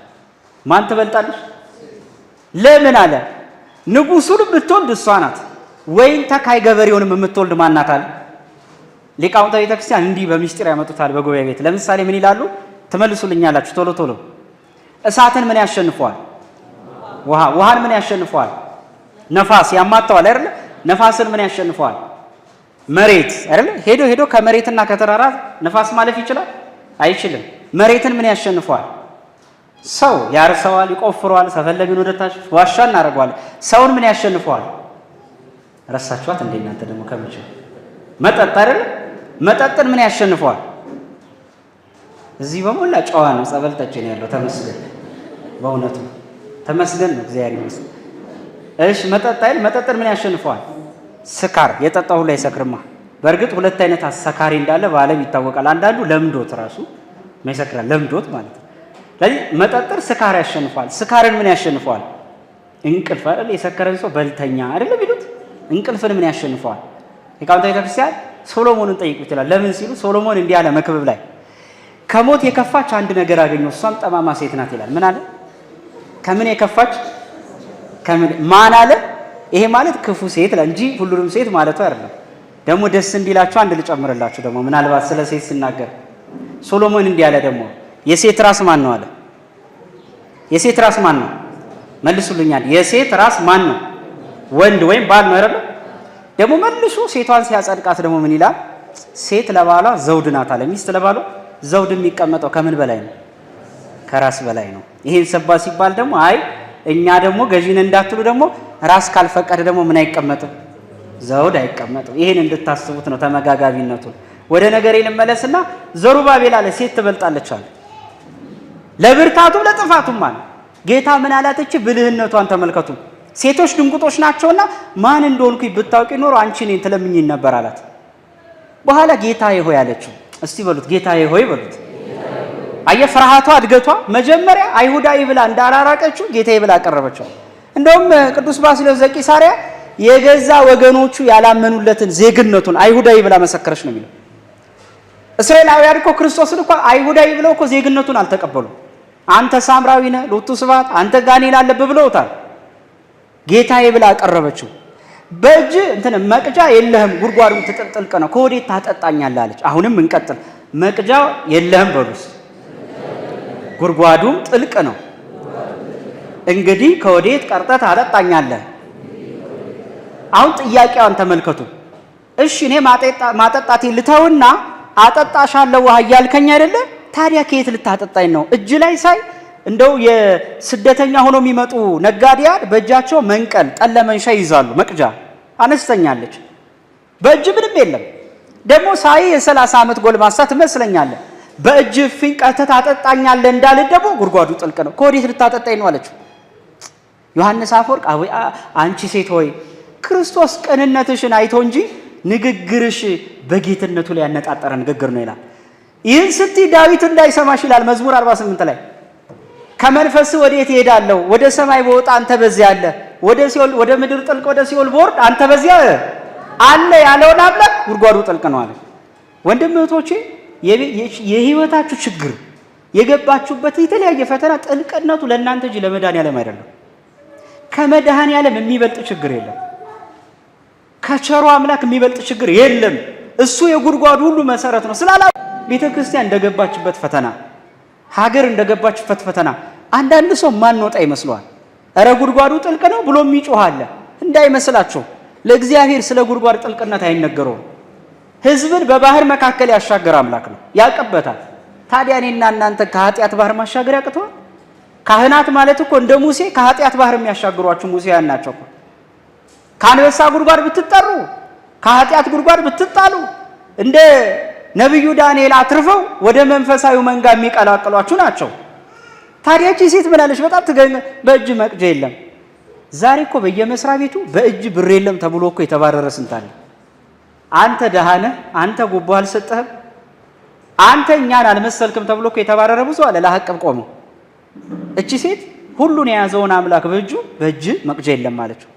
ማን ትበልጣለች? ለምን አለ? ንጉሱንም ብትወልድ እሷ ናት፣ ወይን ተካይ ገበሬውንም የምትወልድ ማናት አለ። ሊቃውንተ ቤተክርስቲያን እንዲህ በሚስጢር ያመጡታል በጉባኤ ቤት። ለምሳሌ ምን ይላሉ? ትመልሱልኛላችሁ ቶሎ ቶሎ። እሳትን ምን ያሸንፈዋል? ውሃ። ውሃን ምን ያሸንፈዋል? ነፋስ ያማተዋል አይደል? ነፋስን ምን ያሸንፈዋል? መሬት አይደል? ሄዶ ሄዶ ከመሬትና ከተራራ ነፋስ ማለፍ ይችላል? አይችልም። መሬትን ምን ያሸንፈዋል? ሰው ያርሰዋል፣ ይቆፍረዋል፣ ሰፈለግን ወደታች ዋሻ እናደርገዋለን። ሰውን ምን ያሸንፈዋል? ረሳችኋት እንዴ እናንተ ደግሞ ከመቼ? መጠጥ አይደል? መጠጥን ምን ያሸንፈዋል? እዚህ በሞላ ጨዋ ነው፣ ጸበል ጠጭ ነው ያለው። ተመስገን፣ በእውነቱ ተመስገን ነው፣ እግዚአብሔር ይመስገን። እሺ መጠጥ አይደል? መጠጥን ምን ያሸንፈዋል? ስካር። የጠጣው ሁሉ አይሰክርማ። በእርግጥ ሁለት አይነት አሰካሪ እንዳለ በዓለም ይታወቃል። አንዳንዱ ለምዶት ራሱ መሰክራል፣ ለምዶት ማለት ነው። ስለዚህ መጠጥር ስካር ያሸንፋል። ስካርን ምን ያሸንፈዋል? እንቅልፍ አይደል? የሰከረን ሰው በልተኛ አይደለም ይሉት። እንቅልፍን ምን ያሸንፈዋል? ሊቃውንተ ቤተክርስቲያን ሶሎሞንን ጠይቁ ይችላል። ለምን ሲሉ ሶሎሞን እንዲህ አለ መክብብ ላይ ከሞት የከፋች አንድ ነገር አገኘው፣ እሷም ጠማማ ሴት ናት ይላል። ምን አለ? ከምን የከፋች ከምን ማን አለ? ይሄ ማለት ክፉ ሴት እንጂ ሁሉንም ሴት ማለቱ አይደለም። ደግሞ ደስ እንዲላችሁ አንድ ልጨምርላችሁ። ደግሞ ምናልባት ስለ ሴት ሲናገር ሶሎሞን እንዲህ አለ። ደግሞ የሴት ራስ ማን ነው አለ? የሴት ራስ ማን ነው? መልሱልኛል። የሴት ራስ ማን ነው? ወንድ ወይም ባል ነው አይደል? ደግሞ መልሱ ሴቷን ሲያጸድቃት ደግሞ ምን ይላል? ሴት ለባሏ ዘውድ ናት አለ። ሚስት ለባሏ ዘውድ የሚቀመጠው ከምን በላይ ነው? ከራስ በላይ ነው። ይሄን ሰባ ሲባል ደግሞ አይ እኛ ደግሞ ገዢን እንዳትሉ ደግሞ ራስ ካልፈቀደ ደግሞ ምን አይቀመጥም? ዘውድ አይቀመጥም። ይሄን እንድታስቡት ነው ተመጋጋቢነቱን። ወደ ነገሬ ልመለስና ዘሩባቤል አለ ሴት ትበልጣለች አለ። ለብርታቱም ለጥፋቱም አለ። ጌታ ምን አላት? እቺ ብልህነቷን ተመልከቱ። ሴቶች ድንቁጦች ናቸውና ማን እንደሆንኩኝ ብታውቂ ኖሮ አንቺ እኔን ትለምኚኝ ነበር አላት። በኋላ ጌታዬ ሆይ አለችው። እስቲ በሉት ጌታዬ ሆይ በሉት። አየ ፍርሃቷ እድገቷ መጀመሪያ አይሁዳዊ ብላ እንዳራራቀችው ጌታዬ ብላ አቀረበችው። እንደውም ቅዱስ ባስልዮስ ዘቂሳርያ የገዛ ወገኖቹ ያላመኑለትን ዜግነቱን አይሁዳዊ ብላ መሰከረች ነው የሚለው። እስራኤላውያን እኮ ክርስቶስን እኮ አይሁዳዊ ብለው እኮ ዜግነቱን አልተቀበሉ። አንተ ሳምራዊ ነህ ሎቱ ስብሐት አንተ ጋኔን አለብህ ብለውታል። ጌታዬ ብላ አቀረበችው። በእጅ እንትን መቅጃ የለህም ጉድጓዱም ጥልቅ ነው ከወዴት ታጠጣኛለህ አለች። አሁንም እንቀጥል። መቅጃ የለህም በሉስ ጉድጓዱም ጥልቅ ነው እንግዲህ ከወዴት ቀርጠህ ታጠጣኛለህ? አሁን ጥያቄዋን ተመልከቱ። እሺ እኔ ማጠጣቴ ልተውና አጠጣሻለሁ ውሃ እያልከኝ አይደለ? ታዲያ ከየት ልታጠጣኝ ነው? እጅ ላይ ሳይ እንደው የስደተኛ ሆኖ የሚመጡ ነጋዴያን በእጃቸው መንቀል ጠለ መንሻ ይዛሉ። መቅጃ አነስተኛለች፣ በእጅ ምንም የለም። ደግሞ ሳይ የ30 ዓመት ጎልማሳ ትመስለኛለህ። በእጅ ፊን ቀርተህ ታጠጣኛለህ እንዳልህ ደግሞ ጉድጓዱ ጥልቅ ነው ከወዴት ልታጠጣኝ ነው አለችው። ዮሐንስ አፈወርቅ አንቺ ሴት ሆይ ክርስቶስ ቅንነትሽን አይቶ እንጂ ንግግርሽ በጌትነቱ ላይ ያነጣጠረ ንግግር ነው ይላል። ይህን ስትይ ዳዊት እንዳይሰማሽ ይላል መዝሙር 48 ላይ ከመንፈስ ወዴት እሄዳለሁ? ወደ ሰማይ በወጣ አንተ በዚያ አለ፣ ወደ ሲኦል ወደ ምድር ጥልቅ ወደ ሲኦል በወርድ አንተ በዚያ አለ ያለውን አምላክ ጉድጓዱ ጥልቅ ነው አለ። ወንድም እህቶቼ የህይወታችሁ ችግር የገባችሁበት የተለያየ ፈተና ጥልቅነቱ ለእናንተ እንጂ ለመድኃኒዓለም አይደለም። ከመድኃኒዓለም የሚበልጥ ችግር የለም። ከቸሩ አምላክ የሚበልጥ ችግር የለም። እሱ የጉድጓዱ ሁሉ መሰረት ነው ስላላ ቤተ ክርስቲያን እንደገባችበት ፈተና ሀገር እንደገባችበት ፈተና አንዳንድ ሰው ማን ወጣ ይመስለዋል። እረ ጉድጓዱ ጥልቅ ነው ብሎ የሚጮህ እንዳይመስላችሁ። ለእግዚአብሔር ስለ ጉድጓድ ጥልቅነት አይነገረውም። ህዝብን በባህር መካከል ያሻገረ አምላክ ነው፣ ያቀበታል። ታዲያ እኔና እናንተ ከኃጢአት ባህር ማሻገር ያቅተዋል? ካህናት ማለት እኮ እንደ ሙሴ ከኃጢአት ባህር የሚያሻግሯችሁ ሙሴያን ናቸው እኮ። ከአንበሳ ጉድጓድ ብትጠሩ፣ ከኃጢአት ጉድጓድ ብትጣሉ እንደ ነብዩ ዳንኤል አትርፈው ወደ መንፈሳዊ መንጋ የሚቀላቅሏችሁ ናቸው። ታዲያ እቺ ሴት ምን አለች? በጣም በእጅ መቅጃ የለም። ዛሬ እኮ በየመስሪያ ቤቱ በእጅ ብር የለም ተብሎ እኮ የተባረረ ስንት አለ። አንተ ደሃ ነህ፣ አንተ ጉቦ አልሰጠህም፣ አንተ እኛን አልመሰልክም ተብሎ እኮ የተባረረ ብዙ አለ። ለሐቅም ቆመው እቺ ሴት ሁሉን የያዘውን አምላክ በእጅ መቅጃ የለም አለችው።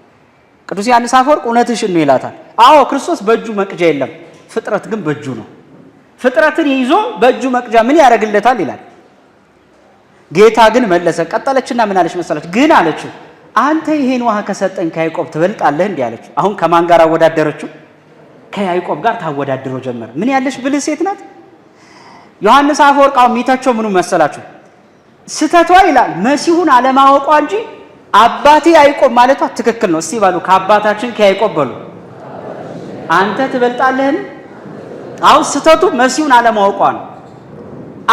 ቅዱስ ዮሐንስ አፈወርቅ እውነትሽን ነው ይላታል። አዎ ክርስቶስ በእጁ መቅጃ የለም፣ ፍጥረት ግን በእጁ ነው። ፍጥረትን ይዞ በእጁ መቅጃ ምን ያደርግለታል ይላል። ጌታ ግን መለሰ። ቀጠለችና ምን አለች መሰለች? ግን አለችው አንተ ይሄን ውሃ ከሰጠኝ ከያዕቆብ ትበልጣለህ እንዲህ አለችው። አሁን ከማን ጋር አወዳደረችው? ከያዕቆብ ጋር ታወዳድረው ጀመረ። ምን ያለሽ ብልህ ሴት ናት። ዮሐንስ አፈወርቅ አሁን የሚተቸው ምኑ መሰላችሁ? ስተቷ ይላል መሲሁን አለማወቋ እንጂ አባቴ ያዕቆብ ማለቷ ትክክል ነው። እስቲ ባሉ ከአባታችን ከያዕቆብ በሉ አንተ ትበልጣለህን? አሁን ስተቱ መሲሁን አለማወቋ ነው።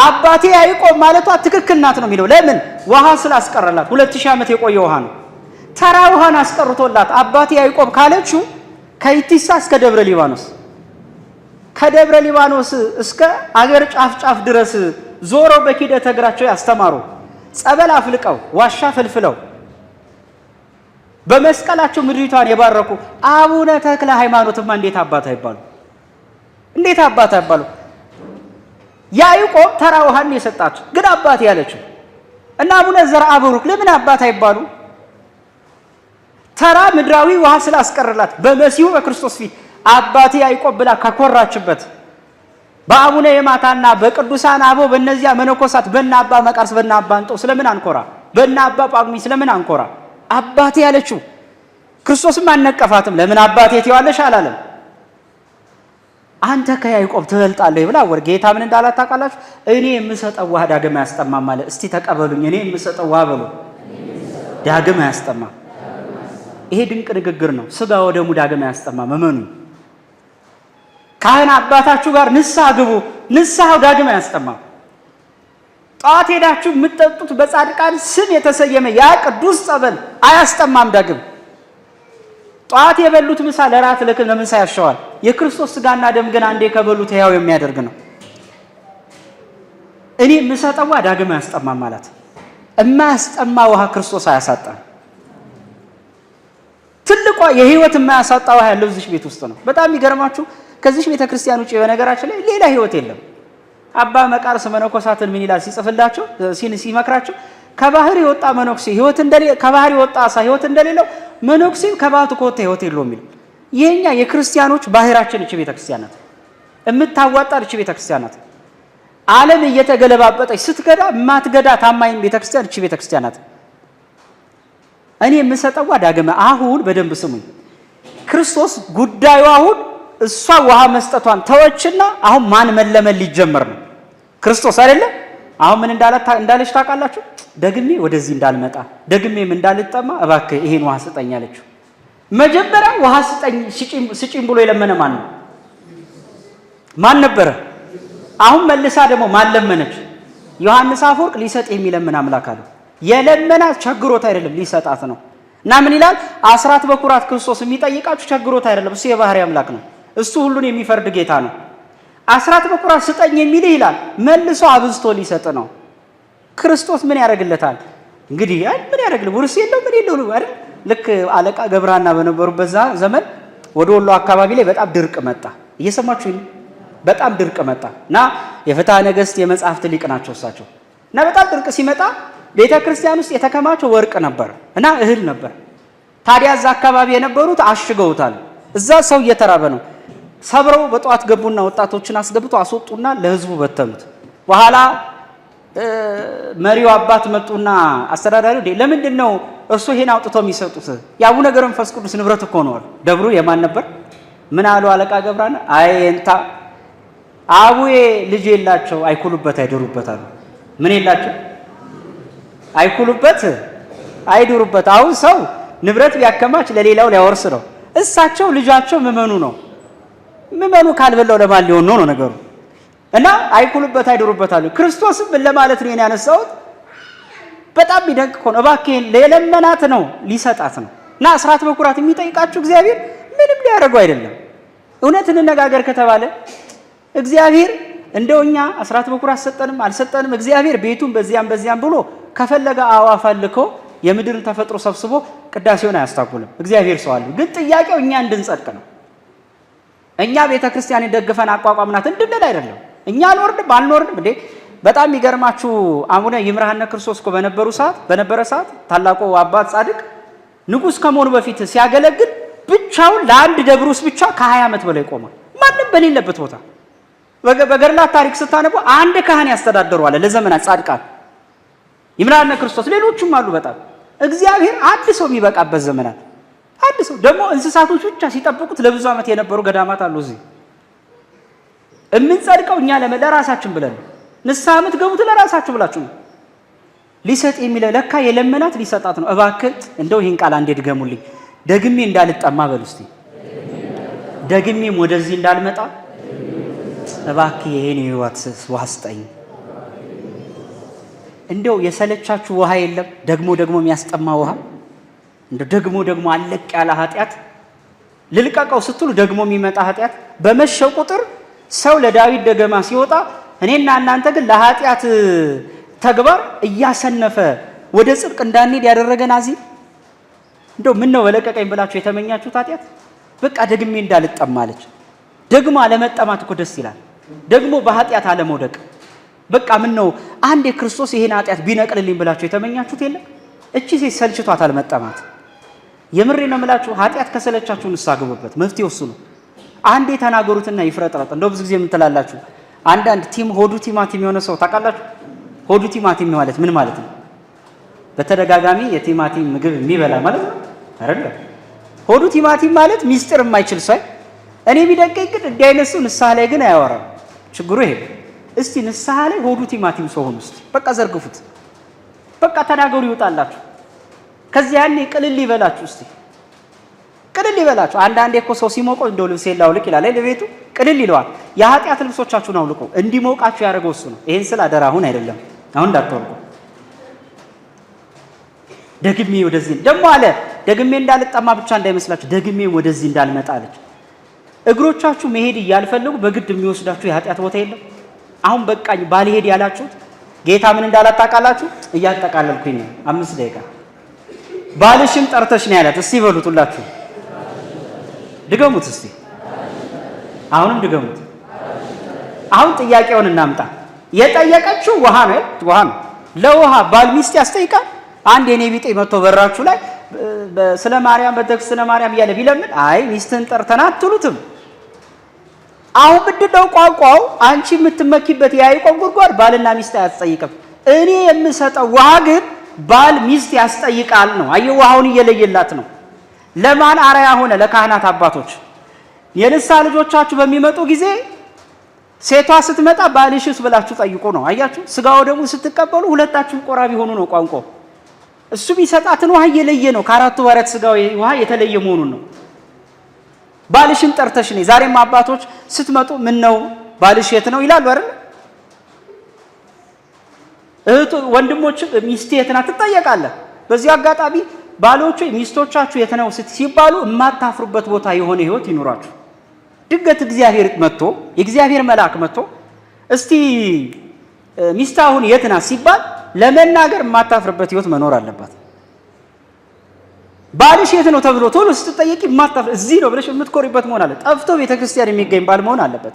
አባቴ ያዕቆብ ማለቷ ትክክል ናት ነው የሚለው። ለምን? ውሃ ስላስቀረላት 2000 ዓመት የቆየ ውሃ ነው። ተራ ውሃን አስቀርቶላት አባቴ ያዕቆብ ካለችው ከኢቲሳ እስከ ደብረ ሊባኖስ ከደብረ ሊባኖስ እስከ አገር ጫፍ ድረስ ዞረው በኪደተ እግራቸው ያስተማሩ፣ ጸበል አፍልቀው ዋሻ ፈልፍለው በመስቀላቸው ምድሪቷን የባረኩ አቡነ ተክለ ሃይማኖትማ እንዴት አባት አይባሉ? እንዴት አባት አይባሉ? ያዕቆብ ተራ ውሃን የሰጣቸው ግን አባት ያለችው እና አቡነ ዘርዓ ብሩክ ለምን አባት አይባሉ? ተራ ምድራዊ ውሃ ስላስቀርላት በመሲሁ በክርስቶስ ፊት አባቴ ያዕቆብ ብላ ከኮራችበት በአቡነ የማታና በቅዱሳን አበው በእነዚያ መነኮሳት በእነ አባ መቃርስ በእነ አባ እንጦንስ ስለምን አንኮራ? በእነ አባ ጳጉሚ ስለምን አንኮራ? አባቴ ያለችው ክርስቶስም አልነቀፋትም። ለምን አባቴ ትይዋለሽ አላለም። አንተ ከያዕቆብ ትበልጣለህ ብላ ወር ጌታ ምን እንዳላት ታውቃላችሁ? እኔ የምሰጠው ውሃ ዳግም አያስጠማም ማለት። እስቲ ተቀበሉኝ፣ እኔ የምሰጠው ውሃ በሉ ዳግም አያስጠማም። ይሄ ድንቅ ንግግር ነው። ስጋ ወደሙ ዳግም አያስጠማም። እመኑ። ካህን አባታችሁ ጋር ንስሐ ግቡ፣ ንስሐው ዳግም አያስጠማም። ጧት ሄዳችሁ የምትጠጡት በጻድቃን ስም የተሰየመ ያ ቅዱስ ጸበል አያስጠማም ዳግም። ጧት የበሉት ምሳ ለራት ለምሳ ያሻዋል። የክርስቶስ ስጋና ደም ግን አንዴ ከበሉት ሕያው የሚያደርግ ነው። እኔ የምሰጠው ውሃ ዳግም አያስጠማም ማለት የማያስጠማ ውሃ ክርስቶስ አያሳጣም። ትልቋ የህይወት የማያሳጣ ውሃ ያለው እዚህ ቤት ውስጥ ነው። በጣም የሚገርማችሁ ከዚህ ቤተ ክርስቲያን ውጪ በነገራችን ላይ ሌላ ህይወት የለም። አባ መቃርስ መነኮሳትን ምን ይላል ሲጽፍላቸው ሲመክራቸው ከባህር የወጣ መነኩሴ ህይወት እንደሌለ ከባህር የወጣ አሳ ህይወት እንደሌለው መነኩሴ ከባቱ ከወጣ ህይወት የለውም የሚል የኛ የክርስቲያኖች ባህራችን እቺ ቤተ ክርስቲያን ናት። የምታዋጣ እቺ ቤተ ክርስቲያን ናት። ዓለም እየተገለባበጠች ስትገዳ ማትገዳ ታማኝ ቤተ ክርስቲያን እቺ ቤተ ክርስቲያን ናት። እኔ የምሰጠው ዳግም አሁን በደንብ ስሙኝ። ክርስቶስ ጉዳዩ አሁን እሷ ውሃ መስጠቷን ተወችና አሁን ማን መለመን ሊጀመር ነው? ክርስቶስ አይደለ? አሁን ምን እንዳለች ታውቃላችሁ? ደግሜ ወደዚህ እንዳልመጣ ደግሜም እንዳልጠማ እባክህ ይሄን ውሃ ስጠኝ አለችው። መጀመሪያ ውሃ ስጪኝ ብሎ የለመነ ማን ነው? ማን ነበረ? አሁን መልሳ ደግሞ ማን ለመነች? ዮሐንስ አፈወርቅ ሊሰጥ የሚለምን አምላክ አለው። የለመናት ቸግሮት አይደለም ሊሰጣት ነው። እና ምን ይላል? አስራት በኩራት ክርስቶስ የሚጠይቃችሁ ቸግሮት አይደለም፣ እሱ የባህሪ አምላክ ነው። እሱ ሁሉን የሚፈርድ ጌታ ነው። አስራት በኩራት ስጠኝ የሚልህ ይላል መልሶ አብዝቶ ሊሰጥ ነው። ክርስቶስ ምን ያደርግለታል? እንግዲህ ምን ያደርግል? ውርስ የለው ምን የለው አይደል? ልክ አለቃ ገብረሃና በነበሩበት ዘመን ወደ ወሎ አካባቢ ላይ በጣም ድርቅ መጣ። እየሰማችሁ በጣም ድርቅ መጣ እና የፍትሐ ነገሥት የመጽሐፍት ሊቅ ናቸው እሳቸው። እና በጣም ድርቅ ሲመጣ ቤተ ክርስቲያን ውስጥ የተከማቸው ወርቅ ነበር እና እህል ነበር። ታዲያ እዛ አካባቢ የነበሩት አሽገውታል። እዛ ሰው እየተራበ ነው። ሰብረው በጠዋት ገቡና ወጣቶችን አስገብቶ አስወጡና ለህዝቡ በተኑት። በኋላ መሪው አባት መጡና አስተዳዳሪው ለምንድን ነው እርሱ ይሄን አውጥተው የሚሰጡት? የአቡነ ገብረ መንፈስ ቅዱስ ንብረት እኮ ነው። ደብሩ የማን ነበር? ምን አሉ አለቃ ገብረሃና? አይ እንታ አቡዬ ልጅ የላቸው አይኩሉበት አይደሩበት አሉ። ምን የላቸው አይኩሉበት አይደሩበት። አሁን ሰው ንብረት ቢያከማች ለሌላው ሊያወርስ ነው። እሳቸው ልጃቸው ምመኑ ነው። ምመኑ ካልበላው ለማን ሊሆን ነው ነገሩ። እና አይኩሉበት አይደሩበት አሉ። ክርስቶስም ምን ለማለት ነው ያነሳሁት? በጣም ቢደንቅ እኮ ነው። እባክህ ለለመናት ነው ሊሰጣት ነው። እና አስራት በኩራት የሚጠይቃችሁ እግዚአብሔር ምንም ሊያደርገው አይደለም። እውነት እንነጋገር ከተባለ እግዚአብሔር እንደውኛ አስራት በኩራት ሰጠንም አልሰጠንም እግዚአብሔር ቤቱን በዚያም ብሎ ከፈለገ አዋፍ አልኮ የምድርን ተፈጥሮ ሰብስቦ ቅዳሴውን አያስታጉልም። እግዚአብሔር ሰው አለ። ግን ጥያቄው እኛ እንድንጸድቅ ነው። እኛ ቤተክርስቲያንን ደግፈን አቋቋምናት እንድንል አይደለም። እኛ አልኖርንም እንዴ? በጣም የሚገርማችሁ አቡነ ይምርሃነ ክርስቶስ እኮ በነበረ ሰዓት ታላቁ አባት ጻድቅ ንጉስ ከመሆኑ በፊት ሲያገለግል ብቻውን ለአንድ ደብር ውስጥ ብቻ ከ20 ዓመት በላይ ቆሟል። ማንም በሌለበት ቦታ በገድላት ታሪክ ስታነቡ አንድ ካህን ያስተዳደሩ አለ ለዘመናት ጻድቃን ይምርሃነ ክርስቶስ፣ ሌሎችም አሉ። በጣም እግዚአብሔር አንድ ሰው የሚበቃበት ዘመናት አንድ ሰው ደግሞ እንስሳቶች ብቻ ሲጠብቁት ለብዙ ዓመት የነበሩ ገዳማት አሉ። እዚህ የምንጸድቀው እኛ ለራሳችን ብለን ንስሐ የምትገቡት ለራሳችሁ ብላችሁ ነው። ሊሰጥ የሚለው ለካ የለመናት ሊሰጣት ነው። እባክህ እንደው ይህን ቃል አንዴ ድገሙልኝ። ደግሜ እንዳልጠማ በሉ እስቲ። ደግሜም ወደዚህ እንዳልመጣ እባክህ ይሄን የህይወት ውሃ ስጠኝ። እንደው የሰለቻችሁ ውሃ የለም ደግሞ የሚያስጠማ ውሃ? እንደው ደግሞ አለቅ ያለ ኃጢአት ልልቀቀው ስትሉ ደግሞ የሚመጣ ኃጢአት። በመሸው ቁጥር ሰው ለዳዊት ደገማ ሲወጣ እኔና እናንተ ግን ለኃጢአት ተግባር እያሰነፈ ወደ ጽድቅ እንዳንሄድ ያደረገን አዚም። እንደው ምን ነው በለቀቀኝ ብላችሁ የተመኛችሁት ኃጢአት በቃ ደግሜ እንዳልጠማ አለች። ደግሞ አለመጠማት እኮ ደስ ይላል። ደግሞ በኃጢአት አለመውደቅ። በቃ ምን ነው አንዴ ክርስቶስ ይሄን ኃጢአት ቢነቅልልኝ ብላችሁ የተመኛችሁት የለም? እቺ ሴት ሰልችቷታል መጠማት። የምሬ ነው የምላችሁ። ኃጢአት ከሰለቻችሁ ንስሐ ግቡበት። መፍትሄው እሱ ነው። አንዴ ተናገሩትና ይፍረጥረጥ። እንደው ብዙ ጊዜ ምን ትላላችሁ? አንዳንድ ሆዱ ቲማቲም የሆነ ሰው ታውቃላችሁ? ሆዱ ቲማቲም ማለት ምን ማለት ነው? በተደጋጋሚ የቲማቲም ምግብ የሚበላ ማለት ነው አይደል? ሆዱ ቲማቲም ማለት ሚስጥር የማይችል ሰው። እኔ ቢደንቀኝ ግን እንዲህ አይነት ሰው ንስሐ ላይ ግን አያወራም። ችግሩ ይሄ። እስቲ ንስሐ ላይ ሆዱ ቲማቲም ሰው ሆኑ። እስቲ በቃ ዘርግፉት። በቃ ተናገሩ ይወጣላችሁ። ከዚያ ያኔ ቅልል ይበላችሁ። እስቲ ቅልል ይበላችሁ። አንዳንዴ እኮ ሰው ሲሞቀው እንደው ልብስ የላውልቅ ይላል አይደል? ቤቱ ቅልል ይለዋል። የኃጢአት ልብሶቻችሁን አውልቁ። እንዲሞቃችሁ ያደረገው እሱ ነው። ይሄን ስለ አደራ አሁን አይደለም፣ አሁን እንዳትወልቁ። ደግሜ ወደዚህ ደግሞ አለ። ደግሜ እንዳልጠማ ብቻ እንዳይመስላችሁ፣ ደግሜ ወደዚህ እንዳልመጣ አለች። እግሮቻችሁ መሄድ እያልፈለጉ በግድ የሚወስዳችሁ የኃጢአት ቦታ የለም። አሁን በቃኝ ባልሄድ ያላችሁት ጌታ ምን እንዳላጣቃላችሁ እያጠቃለልኩኝ ነው። 5 ደቂቃ ባልሽም ጠርተሽ ነው ያላት። እስቲ በሉት ሁላችሁ ድገሙት። እስቲ አሁንም ድገሙት። አሁን ጥያቄውን እናምጣ። የጠየቀችው ውሃ ነው። ውሃ ነው። ለውሃ ባል ሚስት ያስጠይቃል? አንድ የኔ ቢጤ መጥቶ በራችሁ ላይ ስለ ማርያም በተክስ ስለ ማርያም እያለ ቢለምን አይ ሚስትን ጠርተና አትሉትም? አሁን ምንድነው ቋንቋው? አንቺ የምትመኪበት የያዕቆብ ጉድጓድ ባልና ሚስት አያስጠይቅም። እኔ የምሰጠው ውሃ ግን ባል ሚስት ያስጠይቃል ነው። አየህ፣ ውሃውን እየለየላት ነው። ለማን አርአያ ሆነ? ለካህናት አባቶች። የንስሐ ልጆቻችሁ በሚመጡ ጊዜ ሴቷ ስትመጣ ባልሽስ ብላችሁ ጠይቁ ነው። አያችሁ፣ ስጋው ደግሞ ስትቀበሉ ሁለታችሁም ቆራቢ ሆኑ ነው ቋንቋው። እሱ ቢሰጣትን ውሃ እየለየ ነው። ከአራቱ ባሪያት ስጋው ውሃ የተለየ መሆኑን ነው። ባልሽን ጠርተሽ ነይ። ዛሬም አባቶች ስትመጡ ምን ነው ባልሽ የት ነው ይላሉ አይደል? እህቱ ወንድሞች ሚስቴ የት ናት ትጠየቃለህ። በዚህ አጋጣሚ ባሎቹ ሚስቶቻችሁ የት ነው ሲባሉ የማታፍሩበት ቦታ የሆነ ህይወት ይኑራችሁ። ድንገት እግዚአብሔር መጥቶ የእግዚአብሔር መልአክ መጥቶ እስቲ ሚስት አሁን የት ናት ሲባል ለመናገር የማታፍርበት ህይወት መኖር አለባት። ባልሽ የት ነው ተብሎ ቶሎ ስትጠየቂ የማታፍር እዚህ ነው ብለሽ የምትኮሪበት መሆን አለ። ጠፍቶ ቤተክርስቲያን የሚገኝ ባል መሆን አለበት።